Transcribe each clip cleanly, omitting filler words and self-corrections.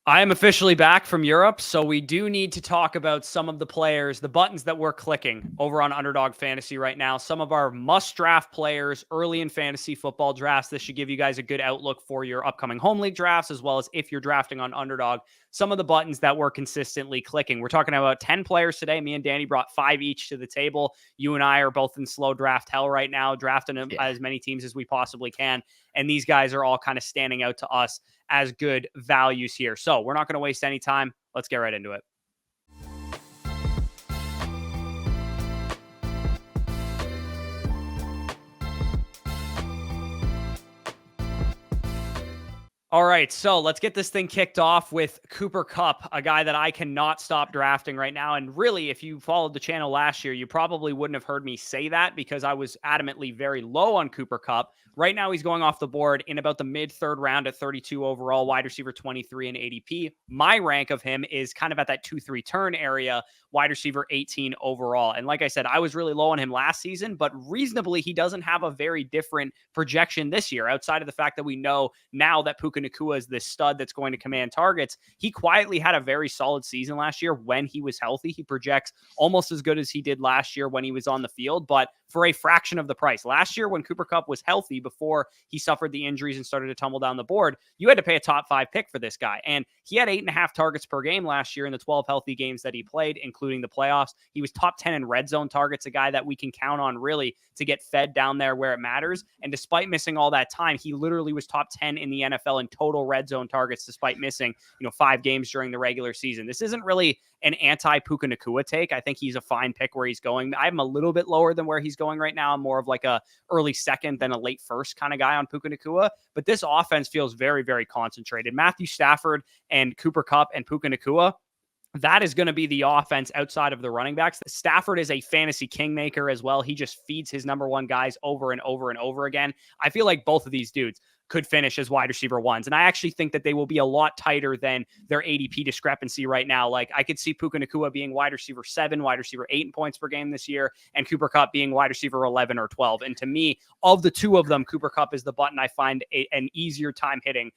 I am officially back from Europe, so we do need to talk about some of the players, the buttons that we're clicking over on Underdog Fantasy right now. Some of our must-draft players early in fantasy football drafts. This should give you guys a good outlook for your upcoming home league drafts, as well as if you're drafting on Underdog. Some of the buttons that we're consistently clicking. We're talking about 10 players today. Me and Danny brought 5 each to the table. You and I are both in slow draft hell right now, drafting as many teams as we possibly can. And these guys are all kind of standing out to us as good values here. So we're not going to waste any time. Let's get right into it. All right, so let's get this thing kicked off with Cooper Kupp, a guy that I cannot stop drafting right now. And really, if you followed the channel last year, you probably wouldn't have heard me say that because I was adamantly very low on Cooper Kupp. Right now, he's going off the board in about the mid-third round at 32 overall, wide receiver 23 in ADP. My rank of him is kind of at that 2-3 turn area, wide receiver 18 overall. And like I said, I was really low on him last season, but reasonably, he doesn't have a very different projection this year, outside of the fact that we know now that Puka Nacua is this stud that's going to command targets. He quietly had a very solid season last year when he was healthy. He projects almost as good as he did last year when he was on the field, but for a fraction of the price. Last year, when Cooper Kupp was healthy before he suffered the injuries and started to tumble down the board, you had to pay a top 5 pick for this guy. And he had 8.5 targets per game last year in the 12 healthy games that he played, including the playoffs. He was top 10 in red zone targets, a guy that we can count on really to get fed down there where it matters. And despite missing all that time, he literally was top 10 in the NFL in total red zone targets, despite missing, 5 games during the regular season. This isn't really an anti-Puka Nacua take. I think he's a fine pick where he's going. I have him a little bit lower than where he's going right now. I'm more of like a early second than a late first kind of guy on Puka Nacua. But this offense feels very, very concentrated. Matthew Stafford and Cooper Kupp and Puka Nacua, that is going to be the offense outside of the running backs. Stafford is a fantasy kingmaker as well. He just feeds his number one guys over and over and over again. I feel like both of these dudes could finish as wide receiver ones. And I actually think that they will be a lot tighter than their ADP discrepancy right now. Like I could see Puka Nacua being wide receiver 7, wide receiver 8 in points per game this year, and Cooper Kupp being wide receiver 11 or 12. And to me, of the two of them, Cooper Kupp is the button I find an easier time hitting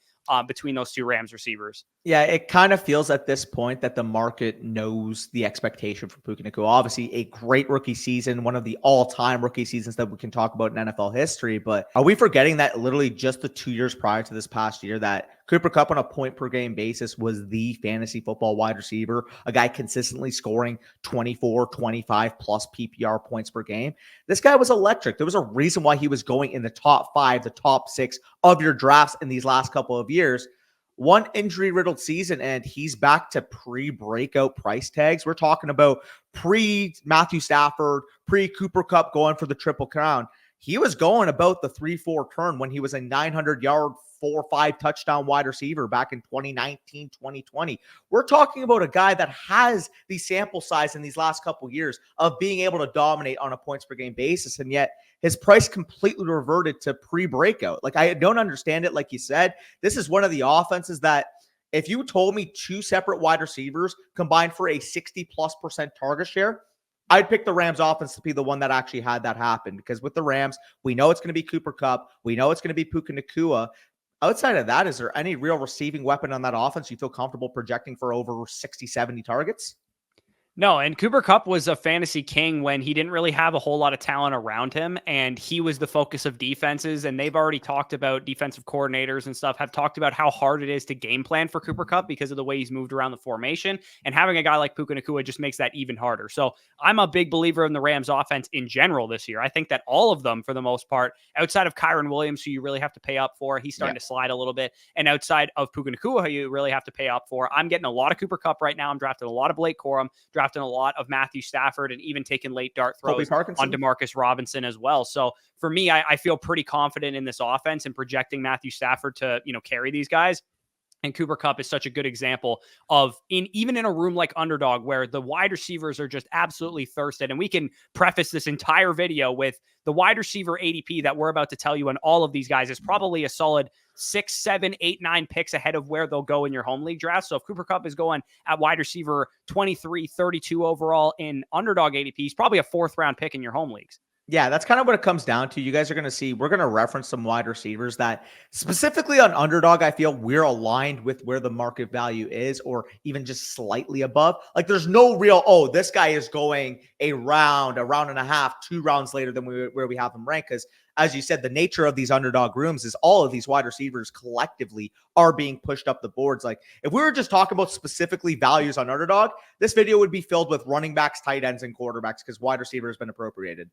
between those two Rams receivers. Yeah, it kind of feels at this point that the market knows the expectation for Puka Nacua. Obviously, a great rookie season, one of the all-time rookie seasons that we can talk about in NFL history. But are we forgetting that literally just the 2 years prior to this past year that Cooper Kupp on a point-per-game basis was the fantasy football wide receiver, a guy consistently scoring 24, 25-plus PPR points per game? This guy was electric. There was a reason why he was going in the top 5, the top 6 of your drafts in these last couple of years. One injury-riddled season, and he's back to pre-breakout price tags. We're talking about pre-Matthew Stafford, pre-Cooper Kupp going for the Triple Crown. He was going about the 3-4 turn when he was a 900-yard, 4-5 touchdown wide receiver back in 2019, 2020. We're talking about a guy that has the sample size in these last couple of years of being able to dominate on a points per game basis, and yet his price completely reverted to pre-breakout. Like, I don't understand it. Like you said, this is one of the offenses that if you told me 2 separate wide receivers combined for a 60+% target share, I'd pick the Rams offense to be the one that actually had that happen, because with the Rams, we know it's going to be Cooper Kupp. We know it's going to be Puka Nacua. Outside of that, is there any real receiving weapon on that offense you feel comfortable projecting for over 60, 70 targets? No, and Cooper Kupp was a fantasy king when he didn't really have a whole lot of talent around him, and he was the focus of defenses, and they've already talked about defensive coordinators and stuff, have talked about how hard it is to game plan for Cooper Kupp because of the way he's moved around the formation, and having a guy like Puka Nacua just makes that even harder. So I'm a big believer in the Rams offense in general this year. I think that all of them, for the most part, outside of Kyron Williams, who you really have to pay up for, he's starting to slide a little bit, and outside of Puka Nacua, who you really have to pay up for, I'm getting a lot of Cooper Kupp right now. I'm drafting a lot of Blake Corum, drafting a lot of Matthew Stafford, and even taking late dart throws on Demarcus Robinson as well. So for me, I feel pretty confident in this offense and projecting Matthew Stafford to, carry these guys. And Cooper Kupp is such a good example of even in a room like Underdog where the wide receivers are just absolutely thirsted. And we can preface this entire video with the wide receiver ADP that we're about to tell you on all of these guys is probably a solid 6, 7, 8, 9 picks ahead of where they'll go in your home league draft. So if Cooper Kupp is going at wide receiver 23, 32 overall in Underdog ADP, he's probably a 4th round pick in your home leagues. Yeah, that's kind of what it comes down to. You guys are going to see, we're going to reference some wide receivers that specifically on Underdog, I feel we're aligned with where the market value is, or even just slightly above. Like there's no real, oh, this guy is going a round and a half, 2 rounds later than where we have him ranked. Because as you said, the nature of these Underdog rooms is all of these wide receivers collectively are being pushed up the boards. Like if we were just talking about specifically values on Underdog, this video would be filled with running backs, tight ends, and quarterbacks because wide receiver has been appropriated.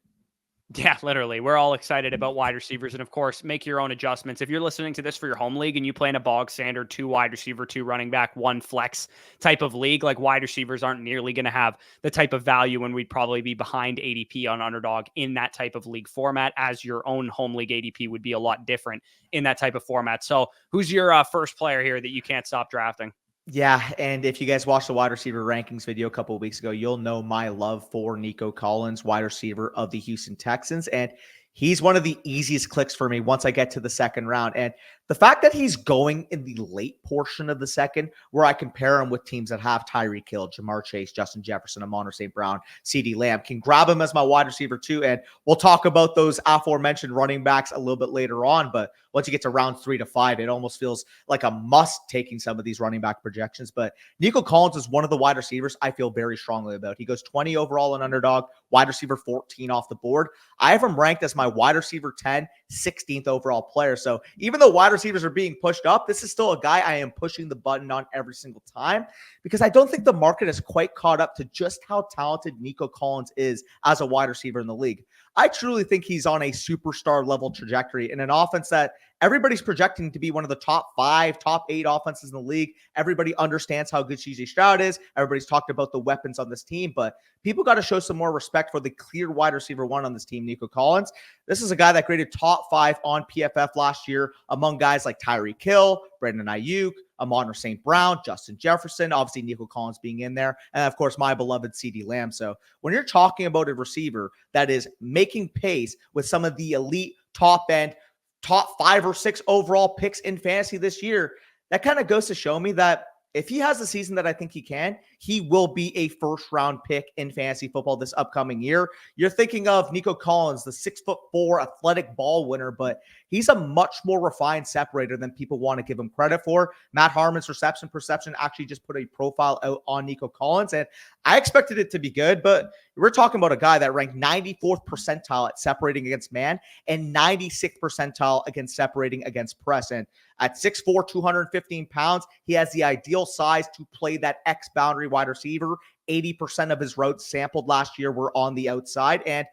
Yeah, literally. We're all excited about wide receivers. And of course, make your own adjustments. If you're listening to this for your home league and you play in a bog standard 2 wide receiver, 2 running back, 1 flex type of league, like wide receivers aren't nearly going to have the type of value when we'd probably be behind ADP on Underdog in that type of league format, as your own home league ADP would be a lot different in that type of format. So who's your first player here that you can't stop drafting? Yeah, and if you guys watched the wide receiver rankings video a couple of weeks ago, you'll know my love for Nico Collins, wide receiver of the Houston Texans, and he's one of the easiest clicks for me once I get to the second round. And the fact that he's going in the late portion of the second, where I compare him with teams that have Tyreek Hill, Jamar Chase, Justin Jefferson, Amon St. Brown, CeeDee Lamb, can grab him as my wide receiver too. And we'll talk about those aforementioned running backs a little bit later on. But once you get to round 3 to 5, it almost feels like a must taking some of these running back projections. But Nico Collins is one of the wide receivers I feel very strongly about. He goes 20 overall in Underdog, wide receiver 14 off the board. I have him ranked as my wide receiver 10, 16th overall player. So even though wide receivers are being pushed up, this is still a guy I am pushing the button on every single time, because I don't think the market has quite caught up to just how talented Nico Collins is as a wide receiver in the league. I truly think he's on a superstar level trajectory in an offense that everybody's projecting to be one of the top 5, top 8 offenses in the league. Everybody understands how good CJ Stroud is. Everybody's talked about the weapons on this team, but people got to show some more respect for the clear wide receiver 1 on this team, Nico Collins. This is a guy that graded top 5 on PFF last year among guys like Tyreek Hill, Brandon Ayuk, Amon St. Brown, Justin Jefferson, obviously Nico Collins being in there, and of course my beloved CeeDee Lamb. So when you're talking about a receiver that is making pace with some of the elite top end, top 5 or 6 overall picks in fantasy this year, that kind of goes to show me that if he has the season that I think he can, he will be a first-round pick in fantasy football this upcoming year. You're thinking of Nico Collins, the 6'4" athletic ball winner, but he's a much more refined separator than people want to give him credit for. Matt Harmon's reception perception actually just put a profile out on Nico Collins, and I expected it to be good, but we're talking about a guy that ranked 94th percentile at separating against man and 96th percentile against separating against press. And at 6'4", 215 pounds, he has the ideal size to play that X boundary wide receiver. 80% of his routes sampled last year were on the outside. And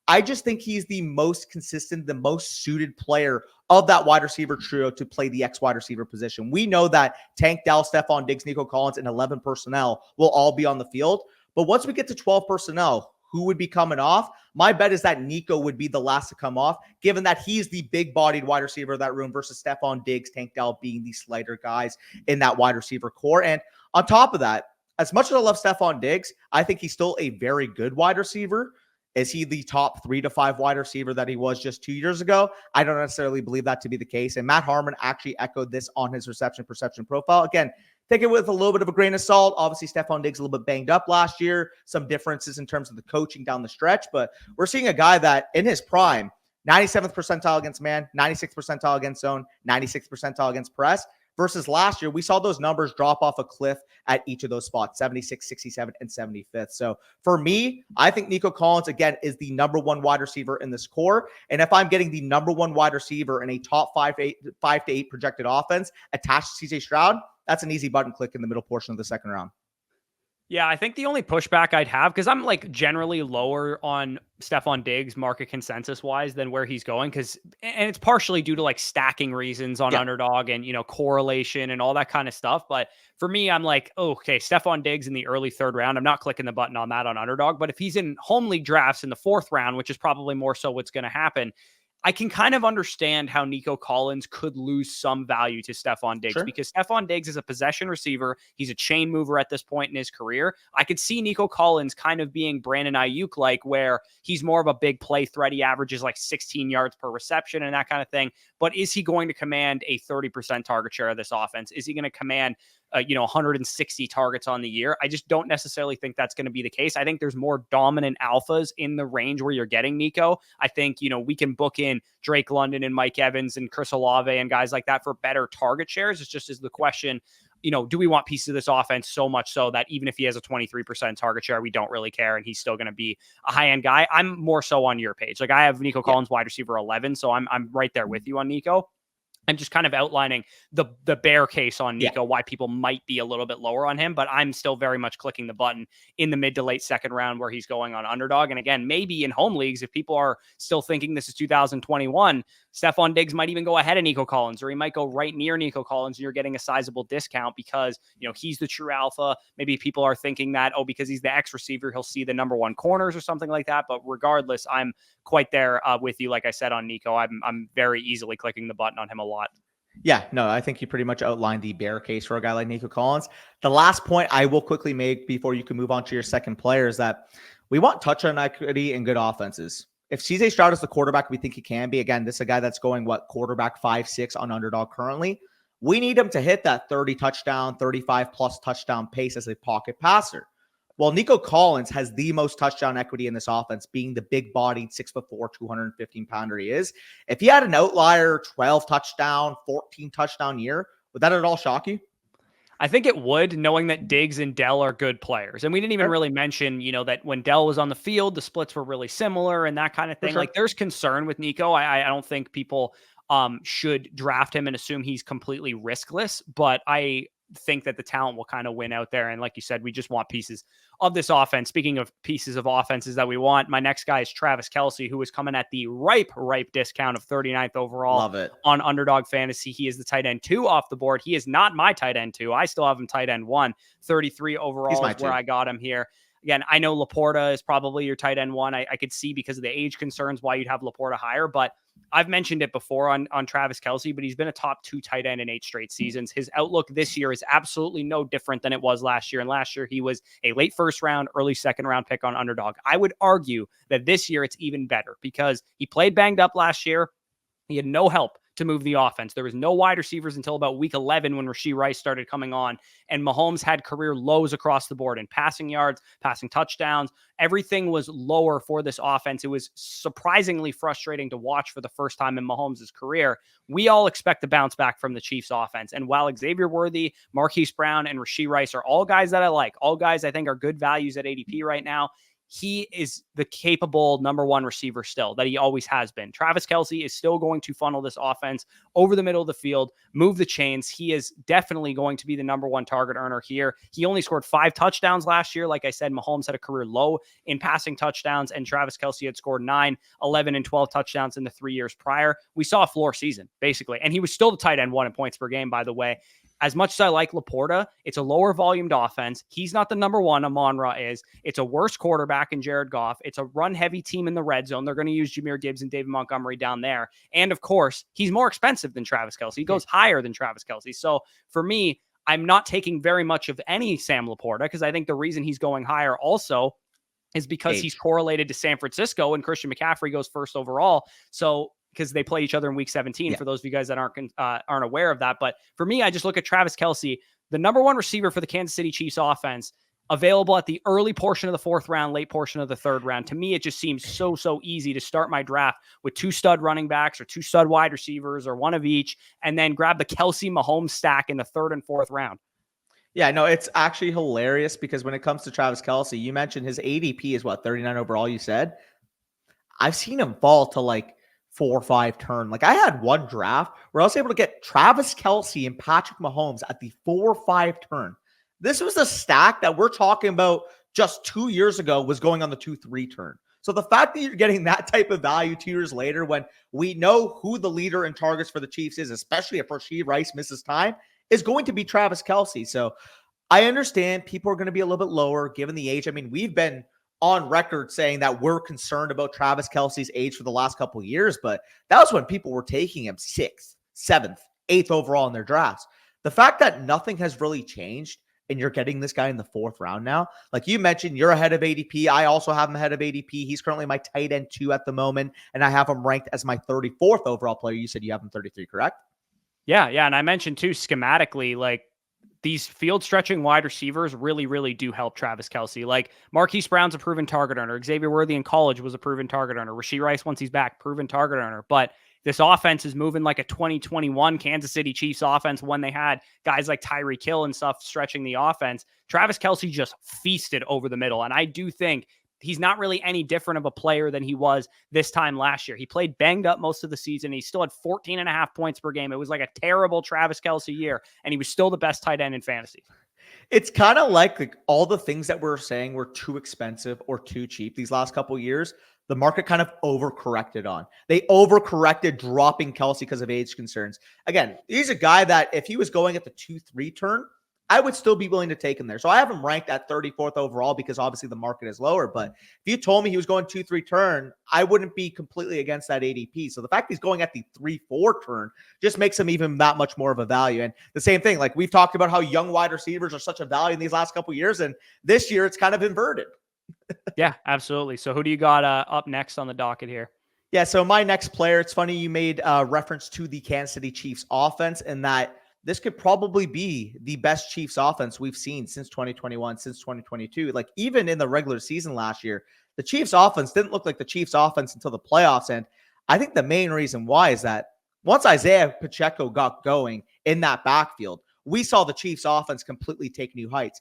I just think he's the most consistent, the most suited player of that wide receiver trio to play the X wide receiver position. We know that Tank Dell, Stephon Diggs, Nico Collins, and 11 personnel will all be on the field. But once we get to 12 personnel, who would be coming off? My bet is that Nico would be the last to come off, given that he's the big-bodied wide receiver of that room versus Stephon Diggs, Tank Dell being the slighter guys in that wide receiver core. And on top of that, as much as I love Stephon Diggs, I think he's still a very good wide receiver. Is he the top 3 to 5 wide receiver that he was just 2 years ago? I don't necessarily believe that to be the case. And Matt Harmon actually echoed this on his reception perception profile. Again, take it with a little bit of a grain of salt. Obviously, Stephon Diggs a little bit banged up last year. Some differences in terms of the coaching down the stretch. But we're seeing a guy that in his prime, 97th percentile against man, 96th percentile against zone, 96th percentile against press. Versus last year, we saw those numbers drop off a cliff at each of those spots, 76, 67, and 75th. So for me, I think Nico Collins, again, is the number 1 wide receiver in this core. And if I'm getting the number 1 wide receiver in a top 5 to 8 projected offense attached to CJ Stroud, that's an easy button click in the middle portion of the second round. Yeah, I think the only pushback I'd have, because I'm like generally lower on Stephon Diggs market consensus wise than where he's going, and it's partially due to like stacking reasons on Underdog and, correlation and all that kind of stuff. But for me, I'm like, oh, okay, Stephon Diggs in the early 3rd round. I'm not clicking the button on that on Underdog, but if he's in home league drafts in the 4th round, which is probably more so what's going to happen, I can kind of understand how Nico Collins could lose some value to Stephon Diggs because Stephon Diggs is a possession receiver. He's a chain mover at this point in his career. I could see Nico Collins kind of being Brandon Ayuk-like, where he's more of a big play threat. He averages like 16 yards per reception and that kind of thing. But is he going to command a 30% target share of this offense? Is he going to command 160 targets on the year. I just don't necessarily think that's going to be the case. I think there's more dominant alphas in the range where you're getting Nico. I think, we can book in Drake London and Mike Evans and Chris Olave and guys like that for better target shares. It's just is the question, do we want pieces of this offense so much so that even if he has a 23% target share, we don't really care and he's still going to be a high-end guy? I'm more so on your page. Like I have Nico Collins wide receiver 11, so I'm right there with you on Nico. I'm just kind of outlining the bear case on Nico, why people might be a little bit lower on him, but I'm still very much clicking the button in the mid to late second round where he's going on underdog. And again, maybe in home leagues, if people are still thinking this is 2021, Stephon Diggs might even go ahead of Nico Collins, or he might go right near Nico Collins and you're getting a sizable discount because, he's the true alpha. Maybe people are thinking that, because he's the X receiver, he'll see the number one corners or something like that. But regardless, I'm quite there with you. Like I said on Nico, I'm very easily clicking the button on him a lot. Yeah, no, I think you pretty much outlined the bear case for a guy like Nico Collins. The last point I will quickly make before you can move on to your second player is that we want touchdown equity and good offenses. If CJ Stroud is the quarterback we think he can be, again, this is a guy that's going, quarterback 5-6 on underdog currently. We need him to hit that 30 touchdown, 35 plus touchdown pace as a pocket passer. Well, Nico Collins has the most touchdown equity in this offense, being the big-bodied 6'4", 215-pounder he is. If he had an outlier 12 touchdown, 14 touchdown year, would that at all shock you? I think it would, knowing that Diggs and Dell are good players. And we didn't even really mention, that when Dell was on the field, the splits were really similar and that kind of thing. Like there's concern with Nico. I don't think people should draft him and assume he's completely riskless, but I think that the talent will kind of win out there. And like you said, we just want pieces of this offense. Speaking of pieces of offenses that we want, my next guy is Travis Kelce, who is coming at the ripe discount of 39th overall. Love it. On Underdog Fantasy. He is the tight end 2 off the board. He is not my tight end 2. I still have him tight end 1. 33 overall is where I got him here. Again, I know Laporta is probably your tight end 1. I could see because of the age concerns why you'd have Laporta higher, but I've mentioned it before on Travis Kelce, but he's been a top 2 tight end in 8 straight seasons. His outlook this year is absolutely no different than it was last year. And last year he was a late first round, early second round pick on Underdog. I would argue that this year it's even better because he played banged up last year. He had no help to move the offense. There was no wide receivers until about week 11 when Rashee Rice started coming on, and Mahomes had career lows across the board in passing yards, passing touchdowns. Everything was lower for this offense. It was surprisingly frustrating to watch for the first time in Mahomes' career. We all expect to bounce back from the Chiefs offense. And while Xavier Worthy, Marquise Brown, and Rashee Rice are all guys that I like, all guys I think are good values at ADP right now, he is the capable number 1 receiver still that he always has been. Travis Kelce is still going to funnel this offense over the middle of the field, move the chains. He is definitely going to be the number 1 target earner here. He only scored 5 touchdowns last year. Like I said, Mahomes had a career low in passing touchdowns, and Travis Kelce had scored 9, 11, and 12 touchdowns in the 3 years prior. We saw a floor season, basically. And he was still the tight end 1 in points per game, by the way. As much as I like Laporta, it's a lower volumed offense. He's not the number 1. Amon-Ra is. It's a worse quarterback in Jared Goff. It's a run-heavy team in the red zone. They're going to use Jahmyr Gibbs and David Montgomery down there. And, of course, he's more expensive than Travis Kelce. He goes higher than Travis Kelce. So, for me, I'm not taking very much of any Sam Laporta because I think the reason he's going higher also is because he's correlated to San Francisco and Christian McCaffrey goes first overall. So, because they play each other in week 17 for those of you guys that aren't aware of that. But for me, I just look at Travis Kelce, the number 1 receiver for the Kansas City Chiefs offense, available at the early portion of the 4th round, late portion of the 3rd round. To me, it just seems so easy to start my draft with 2 stud running backs or 2 stud wide receivers or 1 of each, and then grab the Kelce Mahomes stack in the 3rd and 4th round. Yeah, no, it's actually hilarious because when it comes to Travis Kelce, you mentioned his ADP is 39 overall, you said. I've seen him fall to 4 or 5 turn. I had one draft where I was able to get Travis Kelce and Patrick Mahomes at the 4 or 5 turn. This was a stack that we're talking about just 2 years ago was going on the 2-3 turn. So the fact that you're getting that type of value 2 years later when we know who the leader in targets for the Chiefs is, especially if Rashee Rice misses time, is going to be Travis Kelce. So I understand people are going to be a little bit lower given the age. I mean, we've been on record saying that we're concerned about Travis Kelce's age for the last couple of years, but that was when people were taking him 6th, 7th, 8th overall in their drafts. The fact that nothing has really changed and you're getting this guy in the 4th round now, like you mentioned, you're ahead of ADP. I also have him ahead of ADP. He's currently my tight end 2 at the moment, and I have him ranked as my 34th overall player. You said you have him 33, correct? Yeah. And I mentioned too, schematically, these field stretching wide receivers really, really do help Travis Kelce. Like Marquise Brown's a proven target earner. Xavier Worthy in college was a proven target earner. Rashee Rice, once he's back, proven target earner. But this offense is moving like a 2021 Kansas City Chiefs offense when they had guys like Tyreek Hill and stuff stretching the offense. Travis Kelce just feasted over the middle. And I do think he's not really any different of a player than he was this time last year. He played banged up most of the season. He still had 14.5 points per game. It was like a terrible Travis Kelce year, and he was still the best tight end in fantasy. It's kind of like all the things that we're saying were too expensive or too cheap these last couple of years. The market kind of overcorrected on. They overcorrected dropping Kelce because of age concerns. Again, he's a guy that if he was going at the 2-3 turn, I would still be willing to take him there. So I have him ranked at 34th overall because obviously the market is lower. But if you told me he was going 2-3 turn, I wouldn't be completely against that ADP. So the fact he's going at the 3-4 turn just makes him even that much more of a value. And the same thing, like we've talked about how young wide receivers are such a value in these last couple of years. And this year it's kind of inverted. Yeah, absolutely. So who do you got up next on the docket here? Yeah, so my next player, it's funny you made reference to the Kansas City Chiefs offense and that this could probably be the best Chiefs offense we've seen since 2021, since 2022. Like even in the regular season last year, the Chiefs offense didn't look like the Chiefs offense until the playoffs. And I think the main reason why is that once Isiah Pacheco got going in that backfield, we saw the Chiefs offense completely take new heights.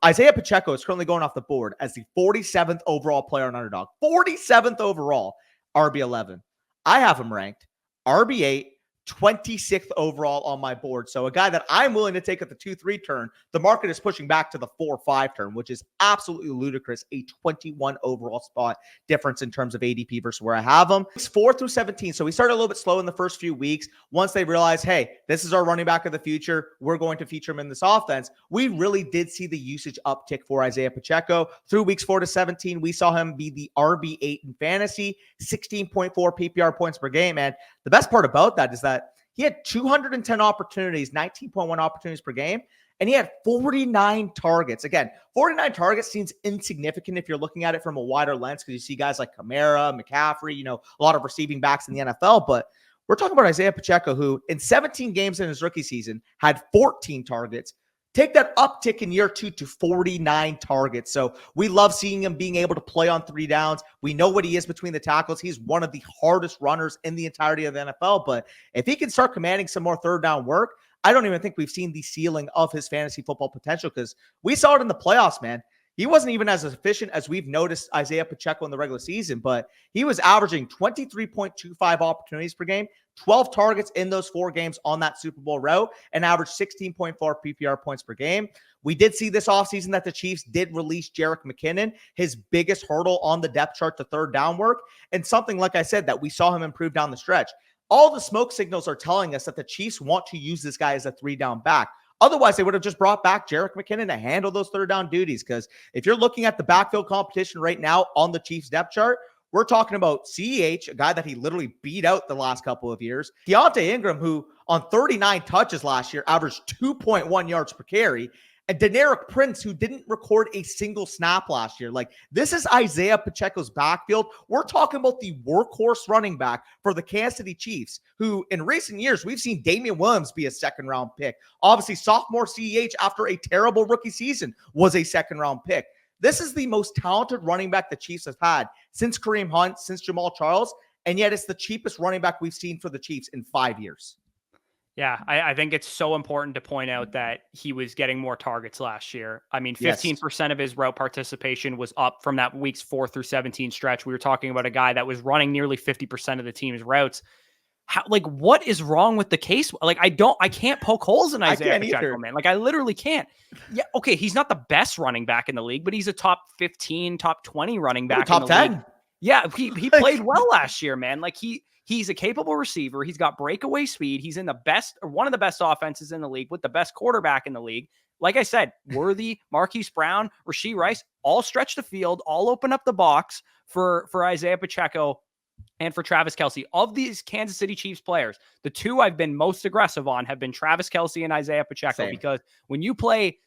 Isiah Pacheco is currently going off the board as the 47th overall player on Underdog. 47th overall, RB11. I have him ranked RB8, 26th overall on my board. So a guy that I'm willing to take at the 2-3 turn, the market is pushing back to the 4-5 turn, which is absolutely ludicrous. A 21 overall spot difference in terms of ADP versus where I have him. It's 4 through 17. So we started a little bit slow in the first few weeks. Once they realized, hey, this is our running back of the future, we're going to feature him in this offense. We really did see the usage uptick for Isiah Pacheco. Through weeks 4 to 17, we saw him be the RB8 in fantasy, 16.4 PPR points per game. And the best part about that is that he had 210 opportunities, 19.1 opportunities per game, and he had 49 targets. Again, 49 targets seems insignificant if you're looking at it from a wider lens because you see guys like Kamara, McCaffrey, a lot of receiving backs in the NFL. But we're talking about Isiah Pacheco, who in 17 games in his rookie season had 14 targets. Take that uptick in year 2 to 49 targets. So we love seeing him being able to play on 3 downs. We know what he is between the tackles. He's one of the hardest runners in the entirety of the NFL. But if he can start commanding some more third down work, I don't even think we've seen the ceiling of his fantasy football potential because we saw it in the playoffs, man. He wasn't even as efficient as we've noticed Isiah Pacheco in the regular season, but he was averaging 23.25 opportunities per game, 12 targets in those 4 games on that Super Bowl route, and averaged 16.4 PPR points per game. We did see this offseason that the Chiefs did release Jerick McKinnon, his biggest hurdle on the depth chart to third down work, and something, like I said, that we saw him improve down the stretch. All the smoke signals are telling us that the Chiefs want to use this guy as a 3-down back. Otherwise, they would have just brought back Jerick McKinnon to handle those third down duties. Because if you're looking at the backfield competition right now on the Chiefs depth chart, we're talking about CEH, a guy that he literally beat out the last couple of years. Deontay Ingram, who on 39 touches last year averaged 2.1 yards per carry. And Deneric Prince, who didn't record a single snap last year. Like, this is Isiah Pacheco's backfield. We're talking about the workhorse running back for the Kansas City Chiefs, who in recent years, we've seen Damian Williams be a second-round pick. Obviously, sophomore CEH, after a terrible rookie season, was a second-round pick. This is the most talented running back the Chiefs have had since Kareem Hunt, since Jamal Charles, and yet it's the cheapest running back we've seen for the Chiefs in 5 years. Yeah, I think it's so important to point out that he was getting more targets last year. I mean, 15% of his route participation was up from that weeks 4 through 17 stretch. We were talking about a guy that was running nearly 50% of the team's routes. What is wrong with the case? Like, I can't poke holes in Isiah Pacheco, man. Like, I literally can't. Yeah, okay, he's not the best running back in the league, but he's a top 15, top 20 running back in the 10 league. Yeah, he played well last year, man. Like, he's a capable receiver. He's got breakaway speed. He's in the best, or one of the best offenses in the league with the best quarterback in the league. Like I said, Worthy, Marquise Brown, Rashee Rice, all stretch the field, all open up the box for Isiah Pacheco and for Travis Kelce. Of these Kansas City Chiefs players, the 2 I've been most aggressive on have been Travis Kelce and Isiah Pacheco. Because when you play,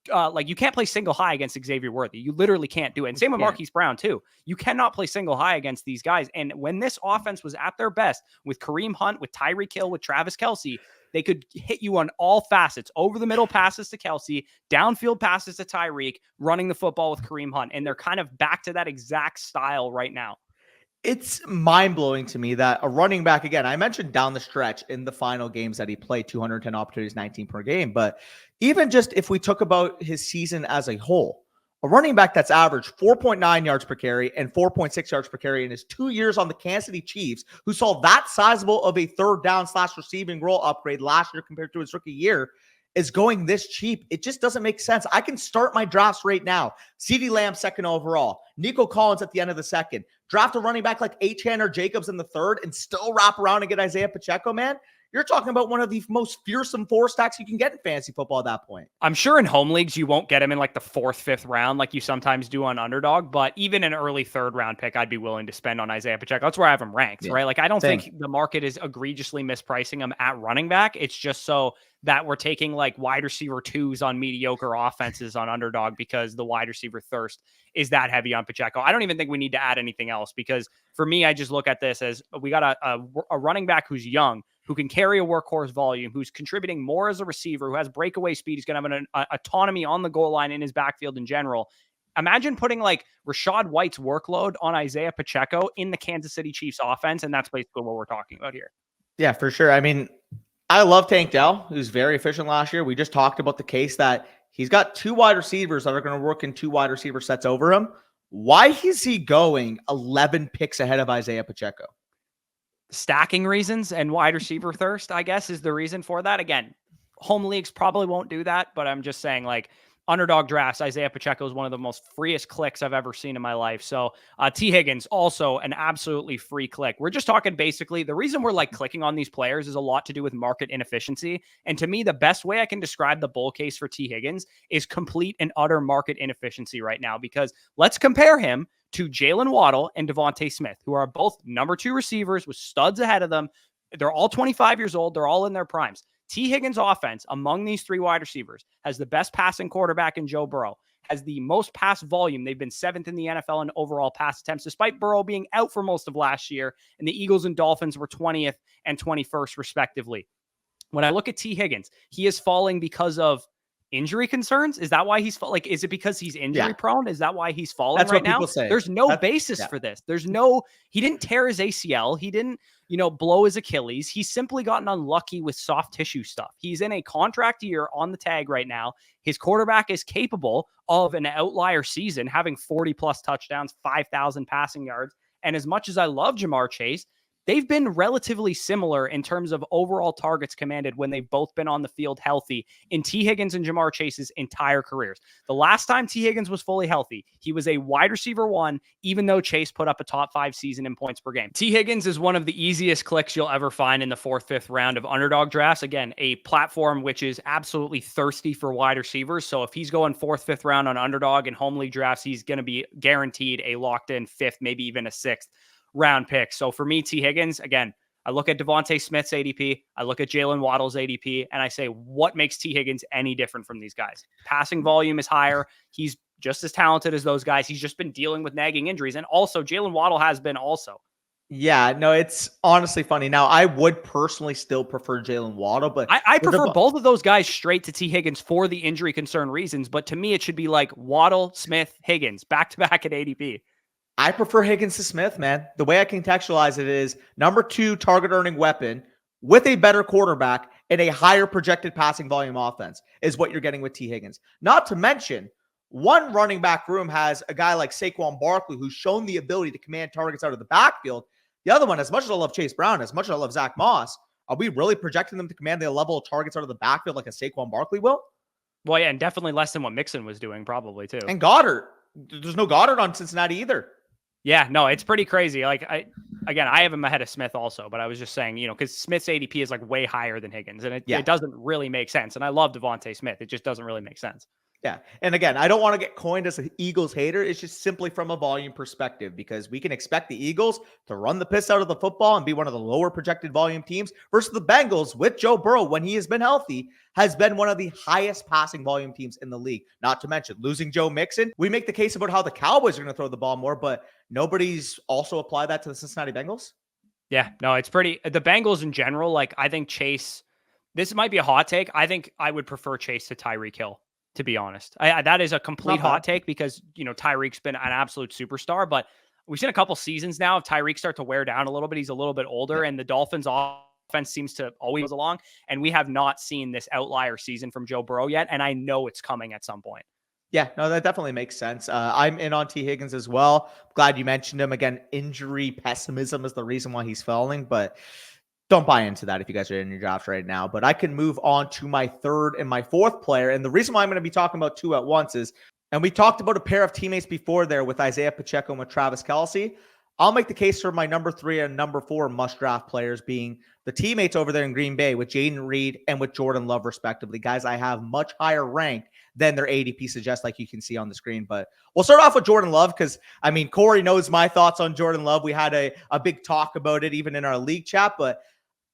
you can't play single high against Xavier Worthy. You literally can't do it. And same with Marquise Brown too. You cannot play single high against these guys. And when this offense was at their best with Kareem Hunt, with Tyreek Hill, with Travis Kelce, They could hit you on all facets, over the middle passes to Kelce, downfield passes to Tyreek, running the football with Kareem Hunt. And they're kind of back to that exact style right now. It's mind-blowing to me that a running back, again, I mentioned down the stretch in the final games that he played, 210 opportunities, 19 per game. But even just if we took about his season as a whole, a running back that's averaged 4.9 yards per carry and 4.6 yards per carry in his 2 years on the Kansas City Chiefs, who saw that sizable of a third down / receiving role upgrade last year compared to his rookie year, is going this cheap. It just doesn't make sense. I can start my drafts right now. CeeDee Lamb second overall, Nico Collins at the end of the second, draft a running back like Achane or Jacobs in the third, and still wrap around and get Isiah Pacheco, man. You're talking about one of the most fearsome 4 stacks you can get in fantasy football at that point. I'm sure in home leagues, you won't get him in like the 4th, 5th round like you sometimes do on Underdog, but even an early 3rd round pick, I'd be willing to spend on Isiah Pacheco. That's where I have him ranked, right? Like, I don't think the market is egregiously mispricing him at running back. It's just so that we're taking like wide receiver 2s on mediocre offenses on Underdog because the wide receiver thirst is that heavy on Pacheco. I don't even think we need to add anything else, because for me, I just look at this as we got a running back who's young, who can carry a workhorse volume, who's contributing more as a receiver, who has breakaway speed. He's going to have an autonomy on the goal line in his backfield in general. Imagine putting like Rachaad White's workload on Isiah Pacheco in the Kansas City Chiefs offense, and that's basically what we're talking about here. Yeah, for sure. I mean, I love Tank Dell, who's very efficient last year. We just talked about the case that he's got 2 wide receivers that are going to work in 2 wide receiver sets over him. Why is he going 11 picks ahead of Isiah Pacheco? Stacking reasons and wide receiver thirst, I guess, is the reason for that. Again, home leagues probably won't do that, but I'm just saying, like, Underdog drafts, Isiah Pacheco is one of the most freest clicks I've ever seen in my life. So T. Higgins, also an absolutely free click. We're just talking basically, the reason we're like clicking on these players is a lot to do with market inefficiency. And to me, the best way I can describe the bull case for T. Higgins is complete and utter market inefficiency right now, because let's compare him to Jaylen Waddle and Devontae Smith, who are both number 2 receivers with studs ahead of them. They're all 25 years old. They're all in their primes. T. Higgins' offense among these 3 wide receivers has the best passing quarterback in Joe Burrow, has the most pass volume. They've been 7th in the NFL in overall pass attempts, despite Burrow being out for most of last year. And the Eagles and Dolphins were 20th and 21st, respectively. When I look at T. Higgins, he is falling because of injury concerns. Is that why he's like, is it because he's injury prone? Is that why he's falling right now? Say. There's no basis for this. There's no, he didn't tear his ACL. He didn't, blow his Achilles. He's simply gotten unlucky with soft tissue stuff. He's in a contract year on the tag right now. His quarterback is capable of an outlier season, having 40 plus touchdowns, 5,000 passing yards. And as much as I love Ja'Marr Chase, they've been relatively similar in terms of overall targets commanded when they've both been on the field healthy in T. Higgins and Ja'Marr Chase's entire careers. The last time T. Higgins was fully healthy, he was a wide receiver 1, even though Chase put up a top 5 season in points per game. T. Higgins is one of the easiest clicks you'll ever find in the 4th, 5th round of Underdog drafts. Again, a platform which is absolutely thirsty for wide receivers. So if he's going 4th, 5th round on Underdog and home league drafts, he's going to be guaranteed a locked in 5th, maybe even a 6th round pick. So for me, T. Higgins, again, I look at Devontae Smith's ADP, I look at Jaylen Waddle's ADP, and I say, what makes T. Higgins any different from these guys? Passing volume is higher. He's just as talented as those guys. He's just been dealing with nagging injuries. And also, Jaylen Waddle has been also. Yeah, no, it's honestly funny. Now, I would personally still prefer Jaylen Waddle, but I prefer both of those guys straight to T. Higgins for the injury concern reasons. But to me, it should be like Waddle, Smith, Higgins, back-to-back at ADP. I prefer Higgins to Smith, man. The way I contextualize it is number 2 target earning weapon with a better quarterback and a higher projected passing volume offense is what you're getting with T. Higgins. Not to mention, one running back room has a guy like Saquon Barkley who's shown the ability to command targets out of the backfield. The other one, as much as I love Chase Brown, as much as I love Zach Moss, are we really projecting them to command the level of targets out of the backfield like a Saquon Barkley will? Well, yeah, and definitely less than what Mixon was doing probably too. And Goddard. There's no Goddard on Cincinnati either. Yeah, no, it's pretty crazy. Like, I have him ahead of Smith also, but I was just saying, because Smith's ADP is like way higher than Higgins, and it doesn't really make sense. And I love Devontae Smith. It just doesn't really make sense. Yeah. And again, I don't want to get coined as an Eagles hater. It's just simply from a volume perspective, because we can expect the Eagles to run the piss out of the football and be one of the lower projected volume teams versus the Bengals with Joe Burrow, when he has been healthy, has been one of the highest passing volume teams in the league. Not to mention losing Joe Mixon. We make the case about how the Cowboys are going to throw the ball more, but nobody's also applied that to the Cincinnati Bengals. Yeah, no, it's pretty. The Bengals in general, like, I think Chase This might be a hot take. I think I would prefer Chase to Tyreek Hill, to be honest. That is a complete hot take because, Tyreek's been an absolute superstar, but we've seen a couple seasons now of Tyreek start to wear down a little bit. He's a little bit older, and the Dolphins offense seems to always goes along, and we have not seen this outlier season from Joe Burrow yet, and I know it's coming at some point. Yeah, no, that definitely makes sense. I'm in on T. Higgins as well. Glad you mentioned him. Again, injury pessimism is the reason why he's falling, but don't buy into that if you guys are in your drafts right now. But I can move on to my third and my fourth player. And the reason why I'm going to be talking about two at once is, and we talked about a pair of teammates before there with Isiah Pacheco and with Travis Kelce. I'll make the case for my number 3 and number 4 must-draft players being the teammates over there in Green Bay with Jayden Reed and with Jordan Love, respectively. Guys I have much higher ranked than their ADP suggests, like you can see on the screen. But we'll start off with Jordan Love because, Corey knows my thoughts on Jordan Love. We had a big talk about it even in our league chat, but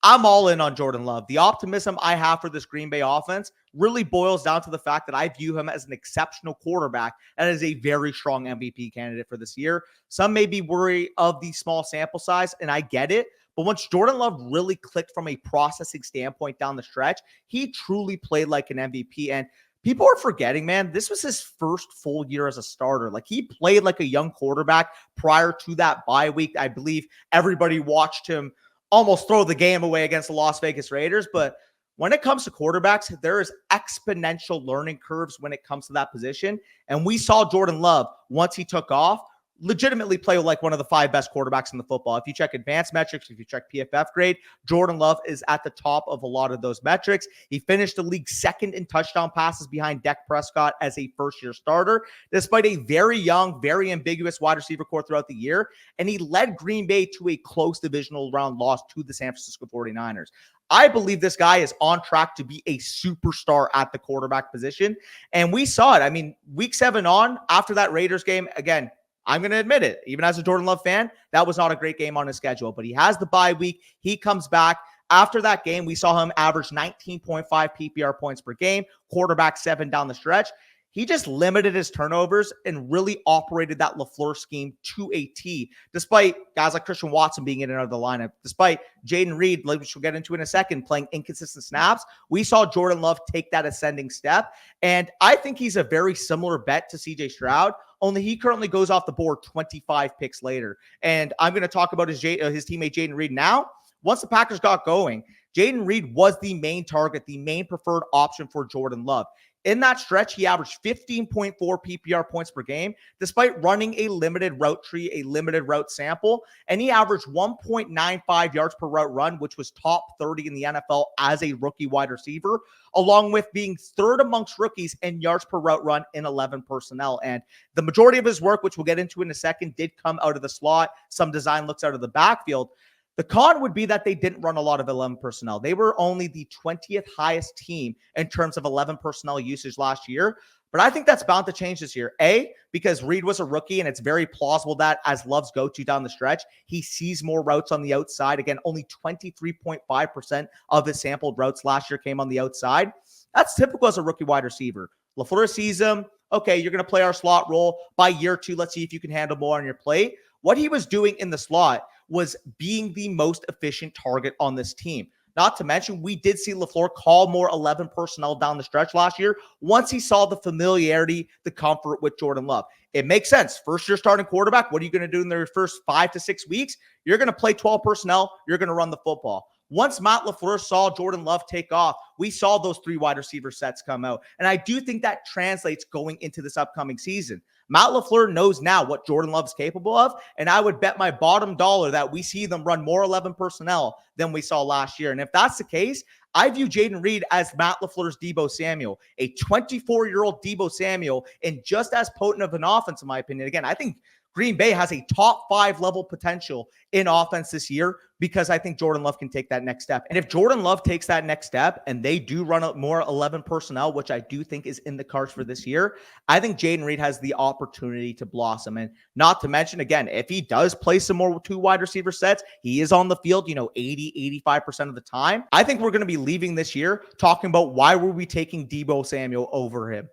I'm all in on Jordan Love. The optimism I have for this Green Bay offense really boils down to the fact that I view him as an exceptional quarterback and as a very strong MVP candidate for this year. Some may be worried of the small sample size, and I get it. But once Jordan Love really clicked from a processing standpoint down the stretch, he truly played like an MVP. And people are forgetting, man, this was his first full year as a starter. Like, he played like a young quarterback prior to that bye week. I believe everybody watched him almost throw the game away against the Las Vegas Raiders. But when it comes to quarterbacks, there is exponential learning curves when it comes to that position. And we saw Jordan Love, once he took off, legitimately play like one of the 5 best quarterbacks in the football. If you check advanced metrics, if you check PFF grade, Jordan Love is at the top of a lot of those metrics. He finished the league second in touchdown passes behind Dak Prescott as a first-year starter, despite a very young, very ambiguous wide receiver core throughout the year. And he led Green Bay to a close divisional round loss to the San Francisco 49ers. I believe this guy is on track to be a superstar at the quarterback position. And we saw it. Week 7 on, after that Raiders game, again, I'm going to admit it, even as a Jordan Love fan, that was not a great game on his schedule, but he has the bye week. He comes back. After that game, we saw him average 19.5 PPR points per game, quarterback 7 down the stretch. He just limited his turnovers and really operated that LaFleur scheme to a T, despite guys like Christian Watson being in and out of the lineup, despite Jayden Reed, which we'll get into in a second, playing inconsistent snaps. We saw Jordan Love take that ascending step, and I think he's a very similar bet to CJ Stroud, only he currently goes off the board 25 picks later. And I'm going to talk about his teammate Jayden Reed now. Once the Packers got going, Jayden Reed was the main target, the main preferred option for Jordan Love. In that stretch, he averaged 15.4 PPR points per game, despite running a limited route tree, a limited route sample, and he averaged 1.95 yards per route run, which was top 30 in the NFL as a rookie wide receiver, along with being third amongst rookies in yards per route run in 11 personnel. And the majority of his work, which we'll get into in a second, did come out of the slot. Some design looks out of the backfield. The con would be that they didn't run a lot of 11 personnel. They were only the 20th highest team in terms of 11 personnel usage last year. But I think that's bound to change this year. A, because Reed was a rookie, and it's very plausible that as Love's go-to down the stretch, he sees more routes on the outside. Again, only 23.5% of his sampled routes last year came on the outside. That's typical as a rookie wide receiver. LaFleur sees him. Okay, you're going to play our slot role. By year 2, let's see if you can handle more on your plate. What he was doing in the slot was being the most efficient target on this team. Not to mention, we did see LaFleur call more 11 personnel down the stretch last year once he saw the familiarity, the comfort with Jordan Love. It makes sense. First-year starting quarterback, what are you going to do in their first 5 to 6 weeks? You're going to play 12 personnel. You're going to run the football. Once Matt LaFleur saw Jordan Love take off, we saw those 3 wide receiver sets come out. And I do think that translates going into this upcoming season. Matt LaFleur knows now what Jordan Love's capable of, and I would bet my bottom dollar that we see them run more 11 personnel than we saw last year. And if that's the case, I view Jayden Reed as Matt LaFleur's Deebo Samuel, a 24-year-old Deebo Samuel, and just as potent of an offense, in my opinion. Again, I think Green Bay has a top 5 level potential in offense this year because I think Jordan Love can take that next step. And if Jordan Love takes that next step and they do run up more 11 personnel, which I do think is in the cards for this year, I think Jayden Reed has the opportunity to blossom. And not to mention, again, if he does play some more 2 wide receiver sets, he is on the field, 80, 85% of the time. I think we're going to be leaving this year talking about why were we taking Deebo Samuel over him.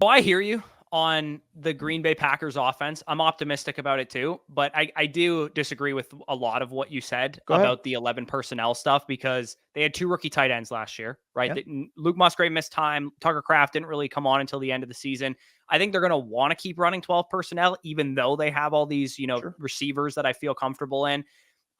Oh, I hear you on the Green Bay Packers offense. I'm optimistic about it too, but I do disagree with a lot of what you said about the 11 personnel stuff, because they had 2 rookie tight ends last year, right? Yep. Luke Musgrave missed time. Tucker Kraft didn't really come on until the end of the season. I think they're going to want to keep running 12 personnel, even though they have all these, receivers that I feel comfortable in.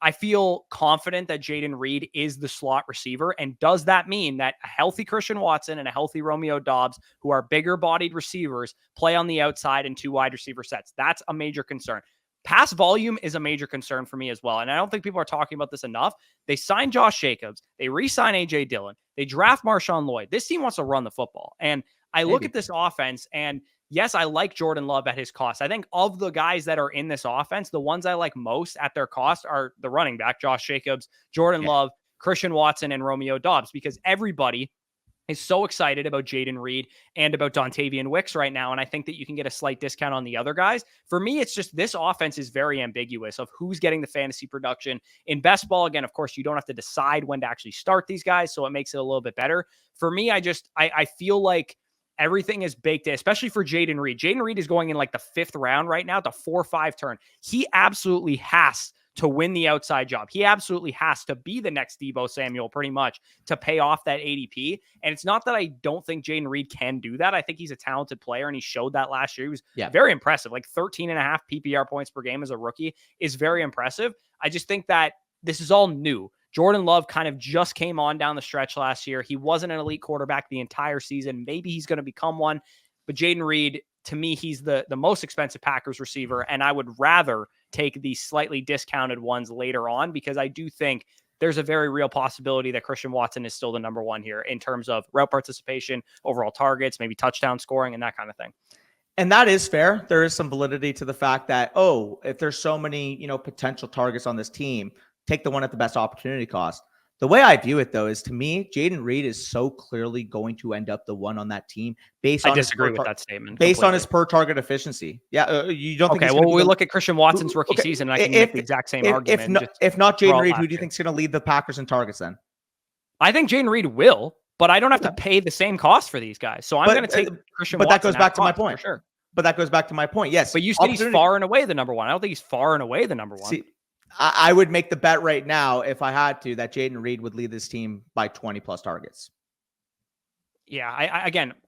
I feel confident that Jayden Reed is the slot receiver. And does that mean that a healthy Christian Watson and a healthy Romeo Doubs, who are bigger bodied receivers, play on the outside in 2 wide receiver sets? That's a major concern. Pass volume is a major concern for me as well. And I don't think people are talking about this enough. They signed Josh Jacobs. They re-sign A.J. Dillon. They draft Marshawn Lloyd. This team wants to run the football. And I look at this offense, and yes, I like Jordan Love at his cost. I think of the guys that are in this offense, the ones I like most at their cost are the running back, Josh Jacobs, Jordan Love, Christian Watson, and Romeo Doubs, because everybody is so excited about Jayden Reed and about Dontavian Wicks right now. And I think that you can get a slight discount on the other guys. For me, it's just this offense is very ambiguous of who's getting the fantasy production. In best ball, again, of course, you don't have to decide when to actually start these guys, so it makes it a little bit better. For me, I feel like everything is baked in, especially for Jayden Reed. Jayden Reed is going in like the 5th round right now, the 4-5 turn. He absolutely has to win the outside job. He absolutely has to be the next Deebo Samuel, pretty much, to pay off that ADP. And it's not that I don't think Jayden Reed can do that. I think he's a talented player, and he showed that last year. He was very impressive. Like 13.5 PPR points per game as a rookie is very impressive. I just think that this is all new. Jordan Love kind of just came on down the stretch last year. He wasn't an elite quarterback the entire season. Maybe he's going to become one. But Jayden Reed, to me, he's the most expensive Packers receiver, and I would rather take the slightly discounted ones later on, because I do think there's a very real possibility that Christian Watson is still the number one here in terms of route participation, overall targets, maybe touchdown scoring, and that kind of thing. And that is fair. There is some validity to the fact that, if there's so many, potential targets on this team, take the one at the best opportunity cost. The way I view it, though, is to me, Jayden Reed is so clearly going to end up the one on that team based on I disagree with that statement. Based on his per target efficiency. Yeah. You don't think okay, well, we look at Christian Watson's rookie season, and I can make the exact same argument. If not Jayden Reed, who do you think is going to lead the Packers in targets then? I think Jayden Reed will, but I don't have to pay the same cost for these guys. So I'm going to take Christian Watson. But that goes back to my point. For sure. But that goes back to my point. Yes. But you said he's far and away the number one. I don't think he's far and away the number one. See, I would make the bet right now, if I had to, that Jayden Reed would lead this team by 20 plus targets. Yeah,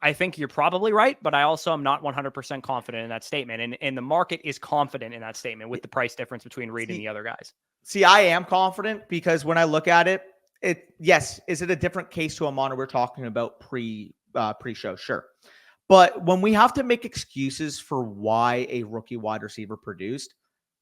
I think you're probably right, but I also am not 100% confident in that statement. And the market is confident in that statement with the price difference between Reed and the other guys. See, I am confident because when I look at it, is it a different case to Amon we're talking about pre-show? Sure. But when we have to make excuses for why a rookie wide receiver produced,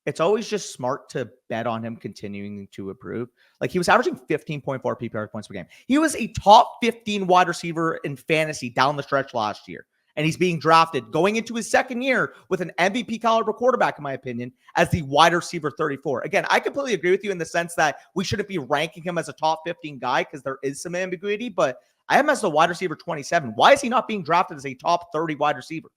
it's always just smart to bet on him continuing to improve. Like, he was averaging 15.4 PPR points per game. He was a top 15 wide receiver in fantasy down the stretch last year. And he's being drafted going into his second year with an MVP caliber quarterback, in my opinion, as the wide receiver 34. Again, I completely agree with you in the sense that we shouldn't be ranking him as a top 15 guy because there is some ambiguity, but I have him as the wide receiver 27. Why is he not being drafted as a top 30 wide receiver?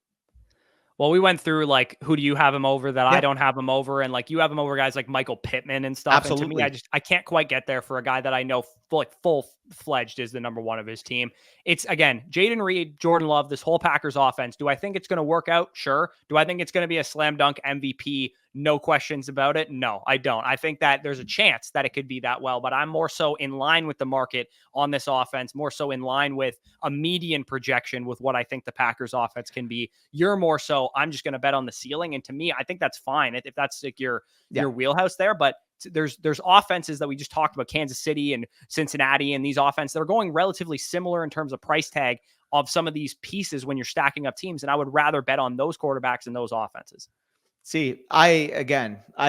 Well, we went through, like, who do you have him over that I don't have him over? And, like, you have him over guys like Michael Pittman and stuff. Absolutely. And to me, I can't quite get there for a guy that I know full-fledged is the number one of his team. It's, again, Jayden Reed, Jordan Love, this whole Packers offense. Do I think it's going to work out? Sure. Do I think it's going to be a slam dunk MVP? No questions about it. No, I don't. I think that there's a chance that it could be that well, but I'm more so in line with the market on this offense, more so in line with a median projection with what I think the Packers offense can be. You're more so, I'm just going to bet on the ceiling. And to me, I think that's fine if that's like your wheelhouse there. But there's offenses that we just talked about, Kansas City and Cincinnati, and these offenses, they're going relatively similar in terms of price tag of some of these pieces when you're stacking up teams. And I would rather bet on those quarterbacks and those offenses. See, I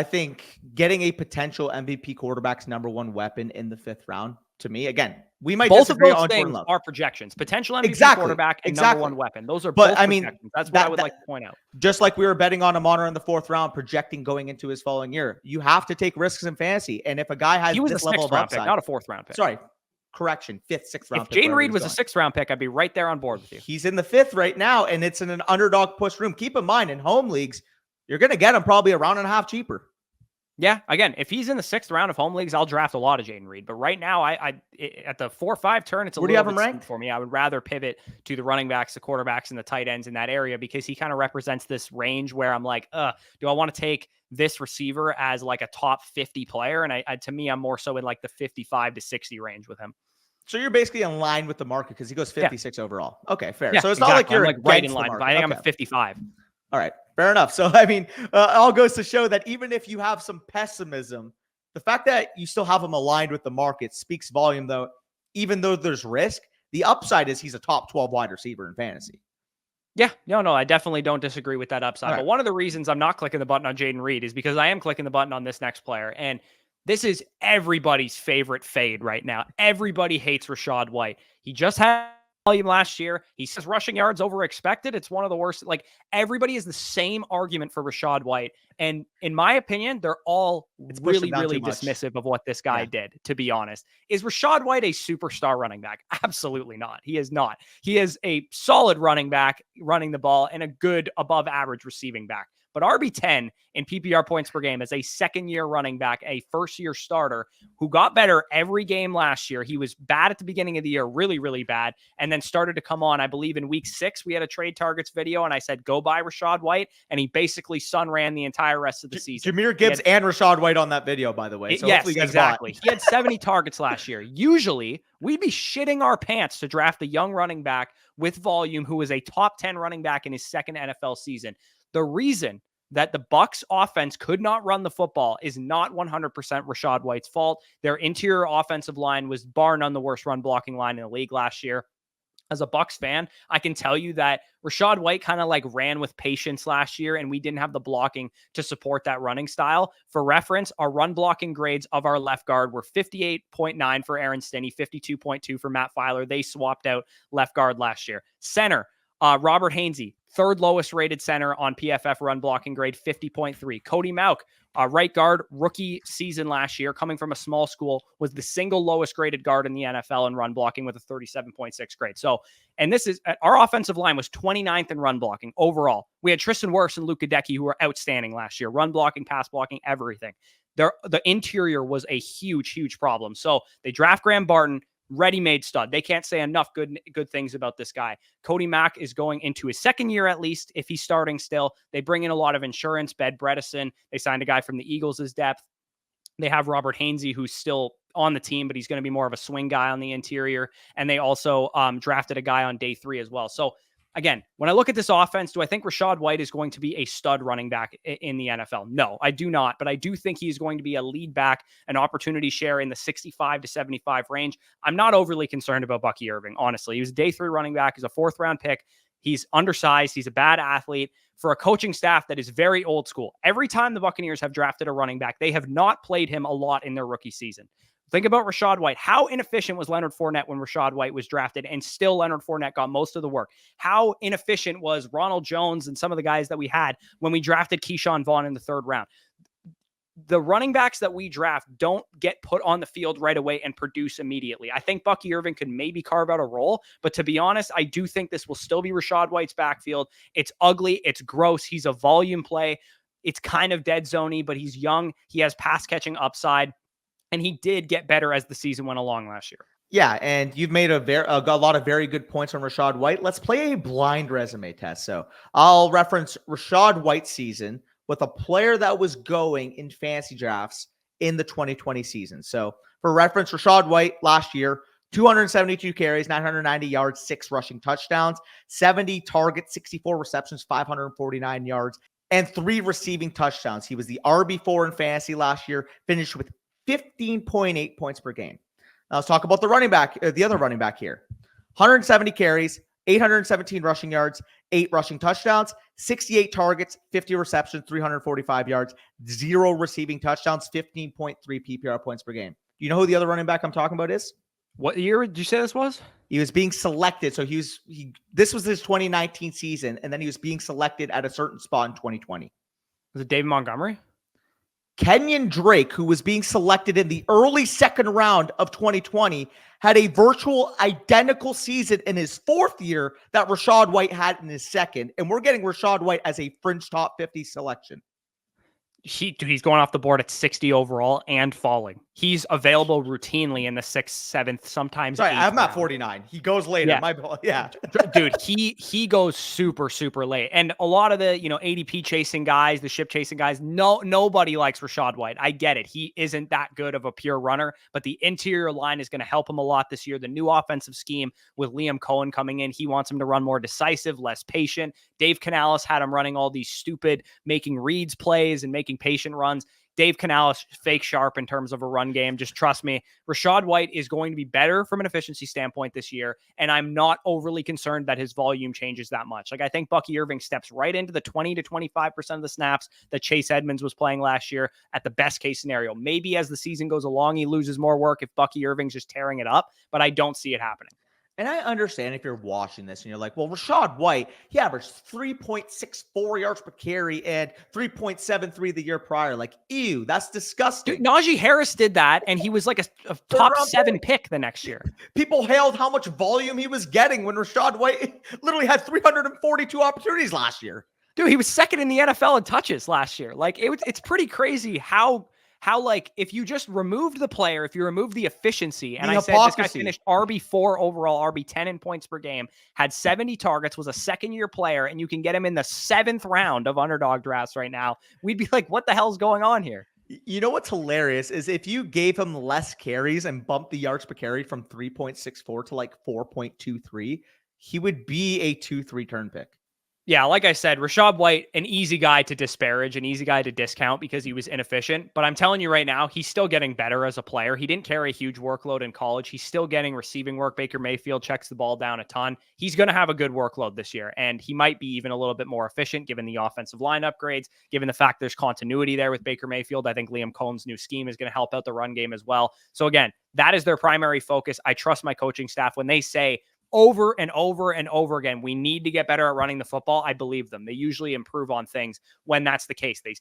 think getting a potential MVP quarterback's number one weapon in the 5th round, to me, again, we might both of disagree those on things Love. Are projections. Potential MVP quarterback and number one weapon. Those are both projections. That's what I would like to point out. Just like we were betting on Amon in the 4th round, projecting going into his following year. You have to take risks in fantasy. And if a guy has this level of upside, pick, not a 4th round pick. Sorry. Correction, 5th, 6th round. If Jayden Reed was a 6th round pick, I'd be right there on board with you. He's in the 5th right now, and it's in an underdog push room. Keep in mind, in home leagues, you're going to get him probably a round and a half cheaper. Yeah, again, if he's in the 6th round of home leagues, I'll draft a lot of Jayden Reed. But right now, at the 4-5 turn, it's a Where do you have little him bit ranked? steep for me. I would rather pivot to the running backs, the quarterbacks, and the tight ends in that area because he kind of represents this range where I'm like, do I want to take this receiver as like a top 50 player? And to me, I'm more so in like the 55 to 60 range with him. So you're basically in line with the market because he goes 56 overall. Okay, fair. Yeah, so it's exactly. not like you're I'm like right in against the line. market. I think I'm Okay. at 55. All right, fair enough. So, I mean, all goes to show that even if you have some pessimism, the fact that you still have him aligned with the market speaks volume, though. Even though there's risk, the upside is he's a top 12 wide receiver in fantasy. Yeah, no, I definitely don't disagree with that upside. All But right. one of the reasons I'm not clicking the button on Jayden Reed is because I am clicking the button on this next player. And this is everybody's favorite fade right now. Everybody hates Rachaad White. He just had volume last year. He says rushing yards over expected. It's one of the worst. Like, everybody has the same argument for Rachaad White. And in my opinion, they're all really, really dismissive of what this guy did, to be honest. Is Rachaad White a superstar running back? Absolutely not. He is not. He is a solid running back running the ball and a good above average receiving back. But RB10 in PPR points per game as a second-year running back, a first-year starter who got better every game last year. He was bad at the beginning of the year, really, really bad, and then started to come on. I believe in week 6, we had a trade targets video, and I said, go buy Rachaad White, and he basically sun-ran the entire rest of the season. Jahmyr Gibbs and Rachaad White on that video, by the way. So yes, exactly. He had 70 targets last year. Usually, we'd be shitting our pants to draft a young running back with volume who is a top 10 running back in his second NFL season. The reason that the Bucs offense could not run the football is not 100% Rachaad White's fault. Their interior offensive line was bar none the worst run blocking line in the league last year. As a Bucs fan, I can tell you that Rachaad White kind of like ran with patience last year, and we didn't have the blocking to support that running style. For reference, our run blocking grades of our left guard were 58.9 for Aaron Stinney, 52.2 for Matt Filer. They swapped out left guard last year. Center, Robert Hainsey, third lowest rated center on PFF run blocking grade, 50.3. Cody Mauch, right guard, rookie season last year, coming from a small school, was the single lowest graded guard in the NFL in run blocking with a 37.6 grade. So, and this is, our offensive line was 29th in run blocking overall. We had Tristan Wirfs and Luke Gadecki who were outstanding last year, run blocking, pass blocking, everything. The interior was a huge, huge problem. So they draft Graham Barton, ready-made stud. They can't say enough good things about this guy. Cody Mauch is going into his second year at least, if he's starting still. They bring in a lot of insurance. Bed Bredesen. They signed a guy from the Eagles as depth. They have Robert Hainsey, who's still on the team, but he's going to be more of a swing guy on the interior. And they also drafted a guy on day 3 as well. So again, when I look at this offense, do I think Rachaad White is going to be a stud running back in the NFL? No, I do not. But I do think he's going to be a lead back, an opportunity share in the 65 to 75 range. I'm not overly concerned about Bucky Irving, honestly. He was a day 3 running back. He's a 4th round pick. He's undersized. He's a bad athlete. For a coaching staff that is very old school, every time the Buccaneers have drafted a running back, they have not played him a lot in their rookie season. Think about Rachaad White. How inefficient was Leonard Fournette when Rachaad White was drafted, and still Leonard Fournette got most of the work? How inefficient was Ronald Jones and some of the guys that we had when we drafted Keyshawn Vaughn in the 3rd round? The running backs that we draft don't get put on the field right away and produce immediately. I think Bucky Irving could maybe carve out a role, but to be honest, I do think this will still be Rachaad White's backfield. It's ugly. It's gross. He's a volume play. It's kind of dead zone-y, but he's young. He has pass catching upside, and he did get better as the season went along last year. Yeah, and you've made a lot of very good points on Rachaad White. Let's play a blind resume test. So I'll reference Rachaad White's season with a player that was going in fantasy drafts in the 2020 season. So for reference, Rachaad White last year, 272 carries, 990 yards, 6 rushing touchdowns, 70 targets, 64 receptions, 549 yards, and 3 receiving touchdowns. He was the RB4 in fantasy last year, finished with 15.8 points per game. Now let's talk about the running back, the other running back here. 170 carries, 817 rushing yards, 8 rushing touchdowns, 68 targets, 50 receptions, 345 yards, 0 receiving touchdowns, 15.3 PPR points per game. Do you know who the other running back I'm talking about is? What year did you say this was? He was being selected. So this was his 2019 season, and then he was being selected at a certain spot in 2020. Was it David Montgomery? Kenyon Drake, who was being selected in the early 2nd round of 2020, had a virtual identical season in his 4th year that Rachaad White had in his 2nd. And we're getting Rachaad White as a fringe top 50 selection. He's going off the board at 60 overall and falling. He's available routinely in the 6th, 7th, sometimes Sorry, 8th I'm not round. 49. He goes later. Yeah. Yeah. Dude, he goes super, super late. And a lot of the, ADP chasing guys, the ship chasing guys, nobody likes Rachaad White. I get it. He isn't that good of a pure runner, but the interior line is going to help him a lot this year. The new offensive scheme with Liam Cohen coming in, he wants him to run more decisive, less patient. Dave Canales had him running all these stupid making reads plays and making patient runs. Dave Canales, fake sharp in terms of a run game. Just trust me. Rachaad White is going to be better from an efficiency standpoint this year, and I'm not overly concerned that his volume changes that much. Like, I think Bucky Irving steps right into the 20 to 25% of the snaps that Chase Edmonds was playing last year at the best case scenario. Maybe as the season goes along, he loses more work if Bucky Irving's just tearing it up, but I don't see it happening. And I understand if you're watching this and you're like, well, Rachaad White, he averaged 3.64 yards per carry and 3.73 the year prior. Like, ew, that's disgusting. Dude, Najee Harris did that, and he was like a top 7 pick the next year. People hailed how much volume he was getting when Rachaad White literally had 342 opportunities last year. Dude, he was second in the NFL in touches last year. Like, it's pretty crazy how like, if you just removed the player, if you removed the efficiency, and I said this guy finished RB4 overall, RB10 in points per game, had 70 targets, was a second-year player, and you can get him in the 7th round of underdog drafts right now, we'd be like, what the hell's going on here? You know what's hilarious is if you gave him less carries and bumped the yards per carry from 3.64 to like 4.23, he would be a 2-3 turn pick. Yeah, like I said, Rachaad White, an easy guy to disparage, an easy guy to discount because he was inefficient. But I'm telling you right now, he's still getting better as a player. He didn't carry a huge workload in college. He's still getting receiving work. Baker Mayfield checks the ball down a ton. He's going to have a good workload this year, and he might be even a little bit more efficient given the offensive line upgrades, given the fact there's continuity there with Baker Mayfield. I think Liam Cohen's new scheme is going to help out the run game as well. So again, that is their primary focus. I trust my coaching staff when they say over and over and over again, we need to get better at running the football. I believe them. They usually improve on things when that's the case. They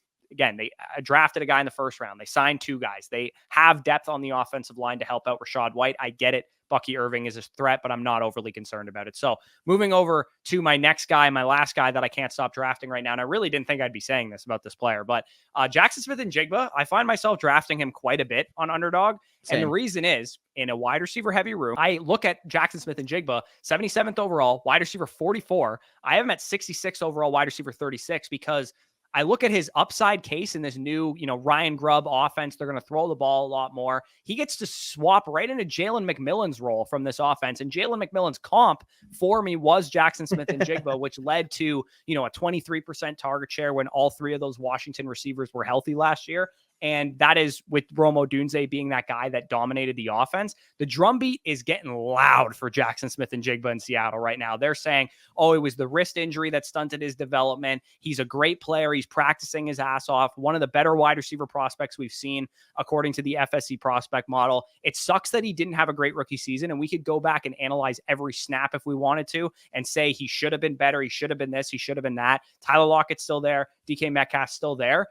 drafted a guy in the 1st round. They signed 2 guys. They have depth on the offensive line to help out Rachaad White. I get it. Bucky Irving is a threat, but I'm not overly concerned about it. So moving over to my next guy, my last guy that I can't stop drafting right now. And I really didn't think I'd be saying this about this player, but Jaxon Smith-Njigba, I find myself drafting him quite a bit on Underdog. Same. And the reason is, in a wide receiver heavy room, I look at Jaxon Smith-Njigba, 77th overall, wide receiver 44. I have him at 66 overall, wide receiver 36, because I look at his upside case in this new, Ryan Grubb offense. They're going to throw the ball a lot more. He gets to swap right into Jalen McMillan's role from this offense. And Jalen McMillan's comp for me was Jaxon Smith-Njigba, which led to, a 23% target share when all 3 of those Washington receivers were healthy last year. And that is with Rome Odunze being that guy that dominated the offense. The drumbeat is getting loud for Jaxon Smith-Njigba in Seattle right now. They're saying, oh, it was the wrist injury that stunted his development. He's a great player. He's practicing his ass off. One of the better wide receiver prospects we've seen, according to the FSC prospect model. It sucks that he didn't have a great rookie season, and we could go back and analyze every snap if we wanted to and say he should have been better. He should have been this. He should have been that. Tyler Lockett's still there. DK Metcalf's still there.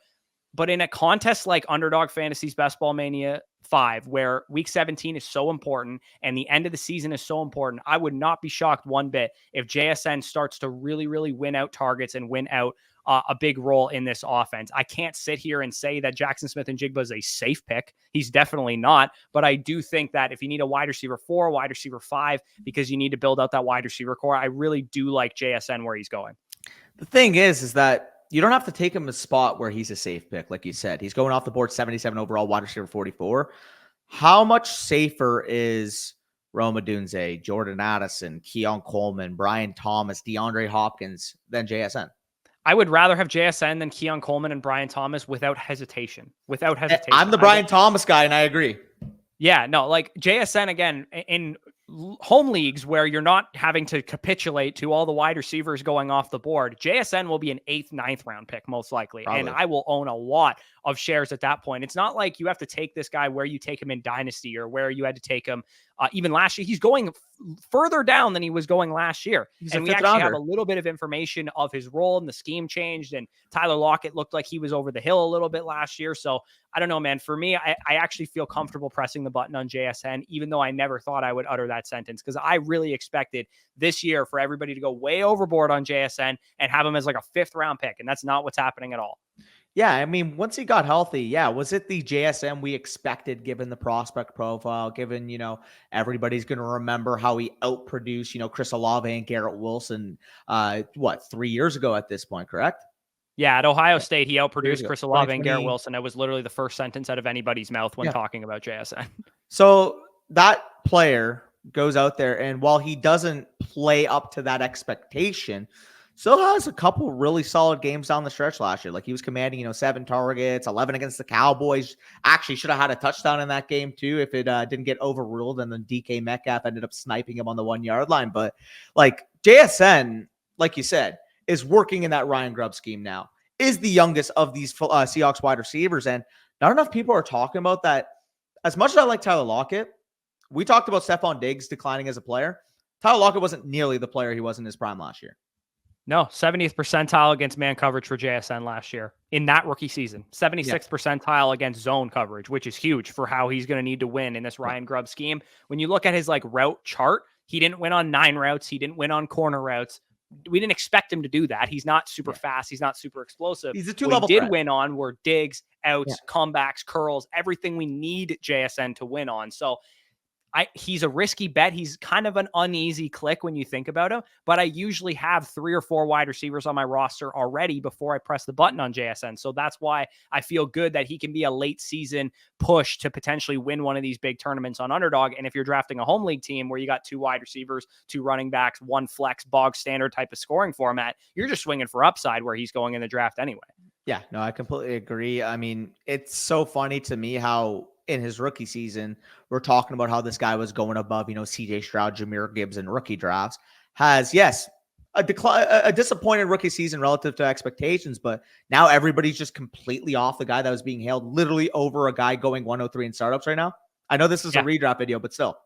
But in a contest like Underdog Fantasy's Best Ball Mania 5, where week 17 is so important and the end of the season is so important, I would not be shocked one bit if JSN starts to really, really win out targets and win out a big role in this offense. I can't sit here and say that Jaxon Smith-Njigba is a safe pick. He's definitely not. But I do think that if you need a wide receiver 4, wide receiver 5, because you need to build out that wide receiver core, I really do like JSN where he's going. The thing is that you don't have to take him a spot where he's a safe pick. Like you said, he's going off the board 77 overall, wide receiver 44. How much safer is Rome Odunze, Jordan Addison, Keon Coleman, Brian Thomas, DeAndre Hopkins than JSN? I would rather have JSN than Keon Coleman and Brian Thomas without hesitation. I'm the Brian Thomas guy, and I agree. Yeah, no, like JSN, again, in home leagues where you're not having to capitulate to all the wide receivers going off the board, JSN will be an 8th, 9th round pick, most likely. Probably. And I will own a lot of shares at that point. It's not like you have to take this guy where you take him in Dynasty or where you had to take him even last year. He's going further down than he was going last year. And we actually have a little bit of information of his role, and the scheme changed, and Tyler Lockett looked like he was over the hill a little bit last year. So I don't know, man. For me, I actually feel comfortable pressing the button on JSN, even though I never thought I would utter that sentence, because I really expected this year for everybody to go way overboard on JSN and have him as like a 5th round pick. And that's not what's happening at all. Yeah, I mean, once he got healthy, yeah, was it the JSN we expected given the prospect profile, given, everybody's going to remember how he outproduced, Chris Olave and Garrett Wilson, 3 years ago at this point, correct? Yeah, at Ohio Yeah, State, he 3 years outproduced ago, Chris Olave and Garrett 2020. Wilson. That was literally the first sentence out of anybody's mouth when Yeah. talking about JSN. So that player goes out there, and while he doesn't play up to that expectation, still has a couple really solid games down the stretch last year. Like he was commanding, 7 targets, 11 against the Cowboys. Actually, should have had a touchdown in that game too if it didn't get overruled, and then DK Metcalf ended up sniping him on the 1-yard line. But like JSN, like you said, is working in that Ryan Grubb scheme now. Is the youngest of these Seahawks wide receivers, and not enough people are talking about that. As much as I like Tyler Lockett, we talked about Stephon Diggs declining as a player. Tyler Lockett wasn't nearly the player he was in his prime last year. No, 70th percentile against man coverage for JSN last year in that rookie season. 76th percentile against zone coverage, which is huge for how he's going to need to win in this Ryan Grubb scheme. When you look at his route chart, he didn't win on 9 routes. He didn't win on corner routes. We didn't expect him to do that. He's not super fast. He's not super explosive. He's a 2-level threat. Did win on were digs, outs, comebacks, curls, everything we need JSN to win on. So he's a risky bet. He's kind of an uneasy click when you think about him, but I usually have 3 or 4 wide receivers on my roster already before I press the button on JSN. So that's why I feel good that he can be a late season push to potentially win one of these big tournaments on Underdog. And if you're drafting a home league team where you got 2 wide receivers, 2 running backs, 1 flex, bog standard type of scoring format, you're just swinging for upside where he's going in the draft anyway. Yeah, no, I completely agree. I mean, it's so funny to me how in his rookie season, we're talking about how this guy was going above, CJ Stroud, Jahmyr Gibbs in rookie drafts. Has, yes, a disappointed rookie season relative to expectations, but now everybody's just completely off the guy that was being hailed literally over a guy going 103 in startups right now. I know this is a redraft video, but still.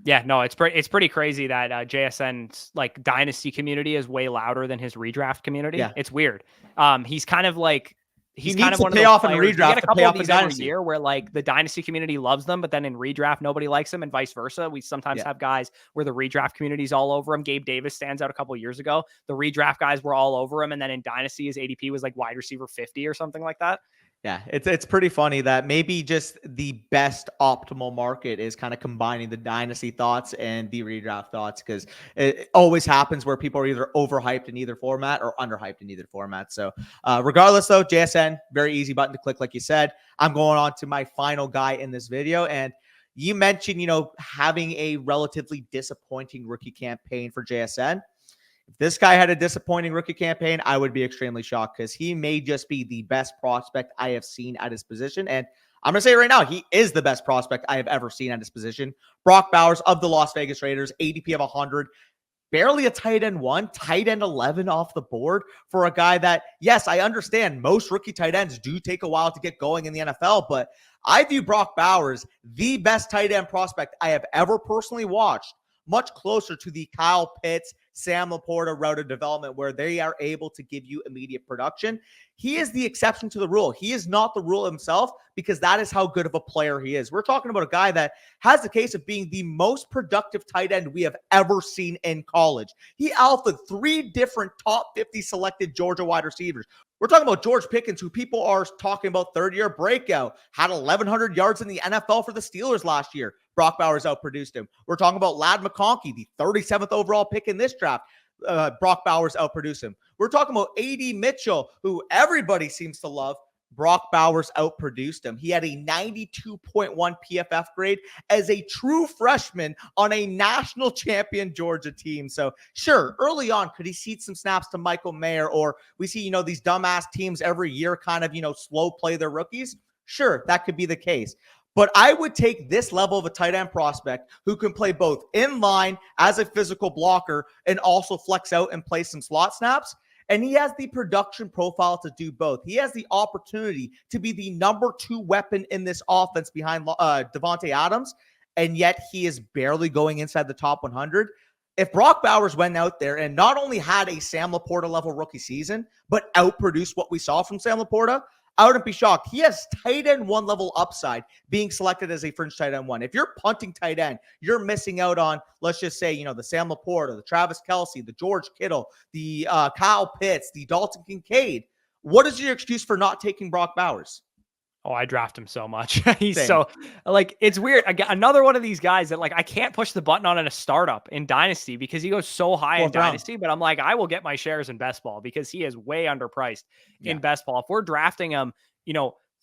Yeah, no, it's pretty crazy that JSN's dynasty community is way louder than his redraft community. Yeah. It's weird. He's kind of he's kind of one of those players. You get a couple of these every year where the dynasty community loves them, but then in redraft nobody likes them, and vice versa. We sometimes have guys where the redraft community's all over him. Gabe Davis stands out a couple of years ago. The redraft guys were all over him, and then in dynasty his ADP was wide receiver 50 or something like that. Yeah, it's pretty funny that maybe just the best optimal market is kind of combining the dynasty thoughts and the redraft thoughts, because it always happens where people are either overhyped in either format or underhyped in either format. So regardless, though, JSN, very easy button to click, like you said. I'm going on to my final guy in this video, and you mentioned, having a relatively disappointing rookie campaign for JSN. If this guy had a disappointing rookie campaign, I would be extremely shocked, because he may just be the best prospect I have seen at his position. And I'm going to say right now, he is the best prospect I have ever seen at his position. Brock Bowers of the Las Vegas Raiders, ADP of 100. Barely a tight end 1, tight end 11 off the board for a guy that, yes, I understand most rookie tight ends do take a while to get going in the NFL, but I view Brock Bowers the best tight end prospect I have ever personally watched, much closer to the Kyle Pitts, Sam Laporta route of development, where they are able to give you immediate production. He is the exception to the rule. He is not the rule himself, because that is how good of a player he is. We're talking about a guy that has the case of being the most productive tight end we have ever seen in college. He alphaed 3 different top 50 selected Georgia wide receivers. We're talking about George Pickens, who people are talking about third-year breakout, had 1,100 yards in the NFL for the Steelers last year. Brock Bowers outproduced him. We're talking about Ladd McConkey, the 37th overall pick in this draft. Brock Bowers outproduced him. We're talking about A.D. Mitchell, who everybody seems to love. Brock Bowers outproduced him. He had a 92.1 PFF grade as a true freshman on a national champion Georgia team. So sure, early on, could he cede some snaps to Michael Mayer, or we see, these dumbass teams every year kind of, slow play their rookies? Sure, that could be the case. But I would take this level of a tight end prospect who can play both in line as a physical blocker and also flex out and play some slot snaps. And he has the production profile to do both. He has the opportunity to be the number 2 weapon in this offense behind Devontae Adams, and yet he is barely going inside the top 100. If Brock Bowers went out there and not only had a Sam Laporta level rookie season, but outproduced what we saw from Sam Laporta, I wouldn't be shocked. He has tight end 1 level upside being selected as a fringe tight end 1. If you're punting tight end, you're missing out on, let's just say, the Sam Laporta, the Travis Kelce, the George Kittle, the Kyle Pitts, the Dalton Kincaid. What is your excuse for not taking Brock Bowers? Oh, I draft him so much. He's Same. so like, it's weird. Another one of these guys that like I can't push the button on in a startup in Dynasty because he goes so high in Fourth round. Dynasty, but I'm like, I will get my shares in best ball because he is way underpriced in best ball. If we're drafting him,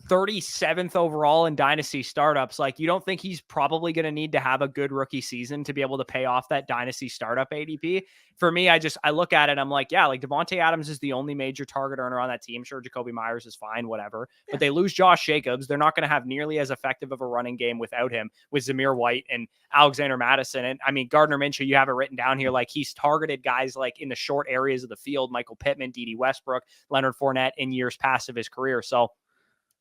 37th overall in Dynasty startups, like you don't think he's probably going to need to have a good rookie season to be able to pay off that Dynasty startup ADP. For me, I look at it. I'm like, yeah, like Devontae Adams is the only major target earner on that team. Sure, Jacoby Myers is fine, whatever, but they lose Josh Jacobs. They're not going to have nearly as effective of a running game without him, with Zamir White and Alexander Mattison. And I mean, Gardner Minshew, you have it written down here. Like he's targeted guys like in the short areas of the field, Michael Pittman, D.D. Westbrook, Leonard Fournette in years past of his career. So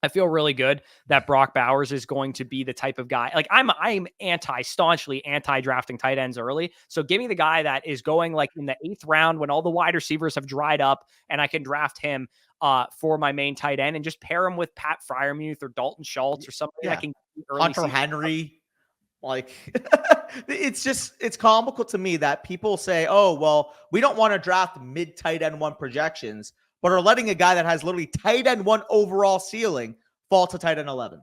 I feel really good that Brock Bowers is going to be the type of guy. Like I'm staunchly anti drafting tight ends early. So give me the guy that is going like in the 8th round when all the wide receivers have dried up and I can draft him for my main tight end and just pair him with Pat Freiermuth or Dalton Schultz or something that can early Hunter Henry. Like it's comical to me that people say, oh, well, we don't want to draft mid tight end 1 projections, but are letting a guy that has literally tight end 1 overall ceiling fall to tight end 11.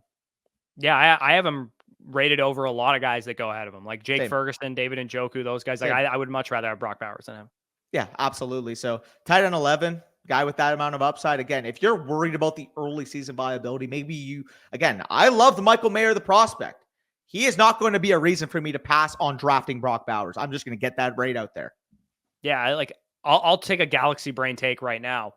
Yeah, I have him rated over a lot of guys that go ahead of him, like Jake Same. Ferguson, David Njoku, those guys. Like I would much rather have Brock Bowers than him. Yeah, absolutely. So tight end 11, guy with that amount of upside. Again, if you're worried about the early season viability, maybe I love the Michael Mayer, the prospect. He is not going to be a reason for me to pass on drafting Brock Bowers. I'm just going to get that right out there. Yeah, I'll take a galaxy brain take right now.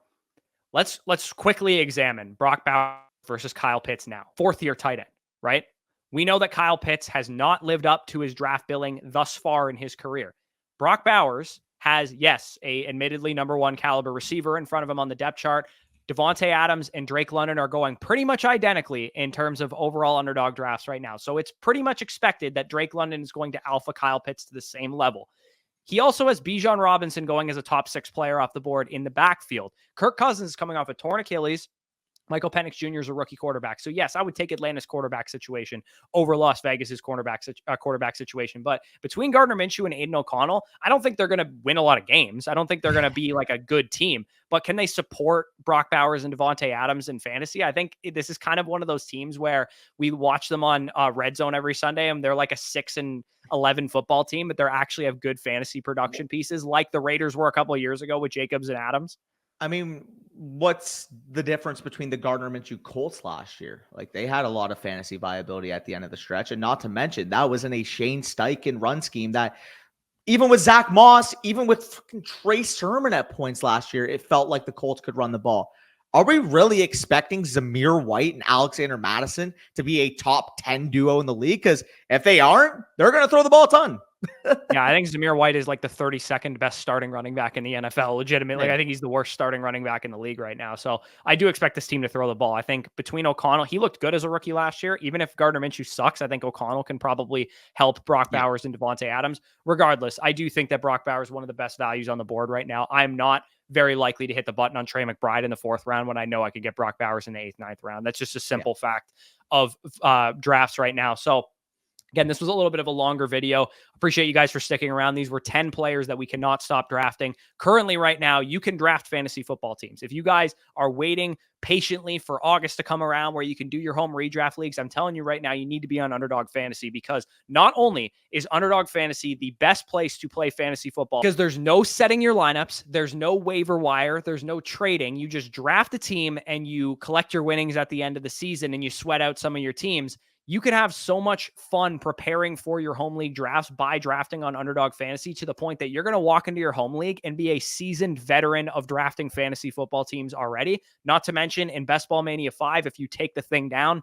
Let's quickly examine Brock Bowers versus Kyle Pitts now. 4th-year tight end, right? We know that Kyle Pitts has not lived up to his draft billing thus far in his career. Brock Bowers has, yes, a admittedly number 1 caliber receiver in front of him on the depth chart. Devontae Adams and Drake London are going pretty much identically in terms of overall underdog drafts right now. So it's pretty much expected that Drake London is going to alpha Kyle Pitts to the same level. He also has Bijan Robinson going as a top 6 player off the board in the backfield. Kirk Cousins is coming off a torn Achilles. Michael Penix Jr. is a rookie quarterback. So yes, I would take Atlanta's quarterback situation over Las Vegas's quarterback situation. But between Gardner Minshew and Aiden O'Connell, I don't think they're going to win a lot of games. I don't think they're going to be like a good team, but can they support Brock Bowers and Devontae Adams in fantasy? I think this is kind of one of those teams where we watch them on Red Zone every Sunday and they're like a 6-11 football team, but they're actually have good fantasy production pieces like the Raiders were a couple of years ago with Jacobs and Adams. I mean, what's the difference between the Gardner Minshew Colts last year? Like they had a lot of fantasy viability at the end of the stretch. And not to mention that was in a Shane Steichen run scheme that even with Zach Moss, even with fucking Trey Sermon at points last year, it felt like the Colts could run the ball. Are we really expecting Zamir White and Alexander Mattison to be a top 10 duo in the league? Because if they aren't, they're going to throw the ball a ton. Yeah, I think Zamir White is like the 32nd best starting running back in the NFL. Legitimately, I think he's the worst starting running back in the league right now. So I do expect this team to throw the ball. I think between O'Connell, he looked good as a rookie last year. Even if Gardner Minshew sucks, I think O'Connell can probably help Brock Bowers and Devontae Adams. Regardless, I do think that Brock Bowers is one of the best values on the board right now. I'm not very likely to hit the button on Trey McBride in the 4th round when I know I could get Brock Bowers in the 8th, 9th round. That's just a simple fact of drafts right now. So again, this was a little bit of a longer video. Appreciate you guys for sticking around. These were 10 players that we cannot stop drafting. Currently, right now, you can draft fantasy football teams. If you guys are waiting patiently for August to come around where you can do your home redraft leagues, I'm telling you right now, you need to be on Underdog Fantasy because not only is Underdog Fantasy the best place to play fantasy football because there's no setting your lineups, there's no waiver wire, there's no trading. You just draft a team and you collect your winnings at the end of the season and you sweat out some of your teams. You can have so much fun preparing for your home league drafts by drafting on Underdog Fantasy to the point that you're going to walk into your home league and be a seasoned veteran of drafting fantasy football teams already. Not to mention in Best Ball Mania 5, if you take the thing down,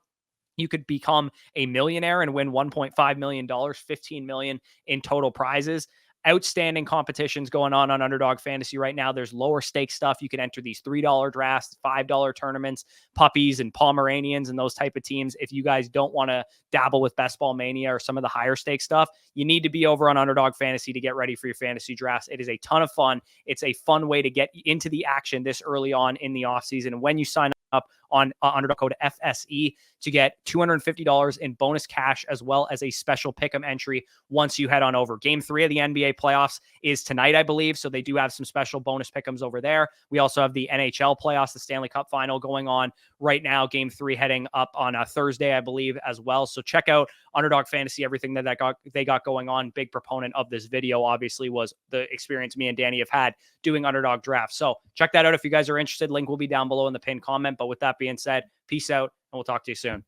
you could become a millionaire and win $1.5 million, $15 million in total prizes. Outstanding competitions going on Underdog Fantasy right now. There's lower stake stuff. You can enter these $3 drafts, $5 tournaments, puppies and Pomeranians and those type of teams. If you guys don't want to dabble with Best Ball Mania or some of the higher stake stuff, you need to be over on Underdog Fantasy to get ready for your fantasy drafts. It is a ton of fun. It's a fun way to get into the action this early on in the offseason. And when you sign up on underdog code FSE to get $250 in bonus cash, as well as a special pick'em entry once you head on over. Game 3 of the NBA playoffs is tonight, I believe, so they do have some special bonus pick'ems over there. We also have the NHL playoffs, the Stanley Cup final going on right now. Game 3 heading up on a Thursday, I believe, as well. So check out Underdog Fantasy, everything that they got going on. Big proponent of this video, obviously, was the experience me and Danny have had doing underdog drafts. So check that out if you guys are interested. Link will be down below in the pinned comment. But with that being said, peace out, and we'll talk to you soon.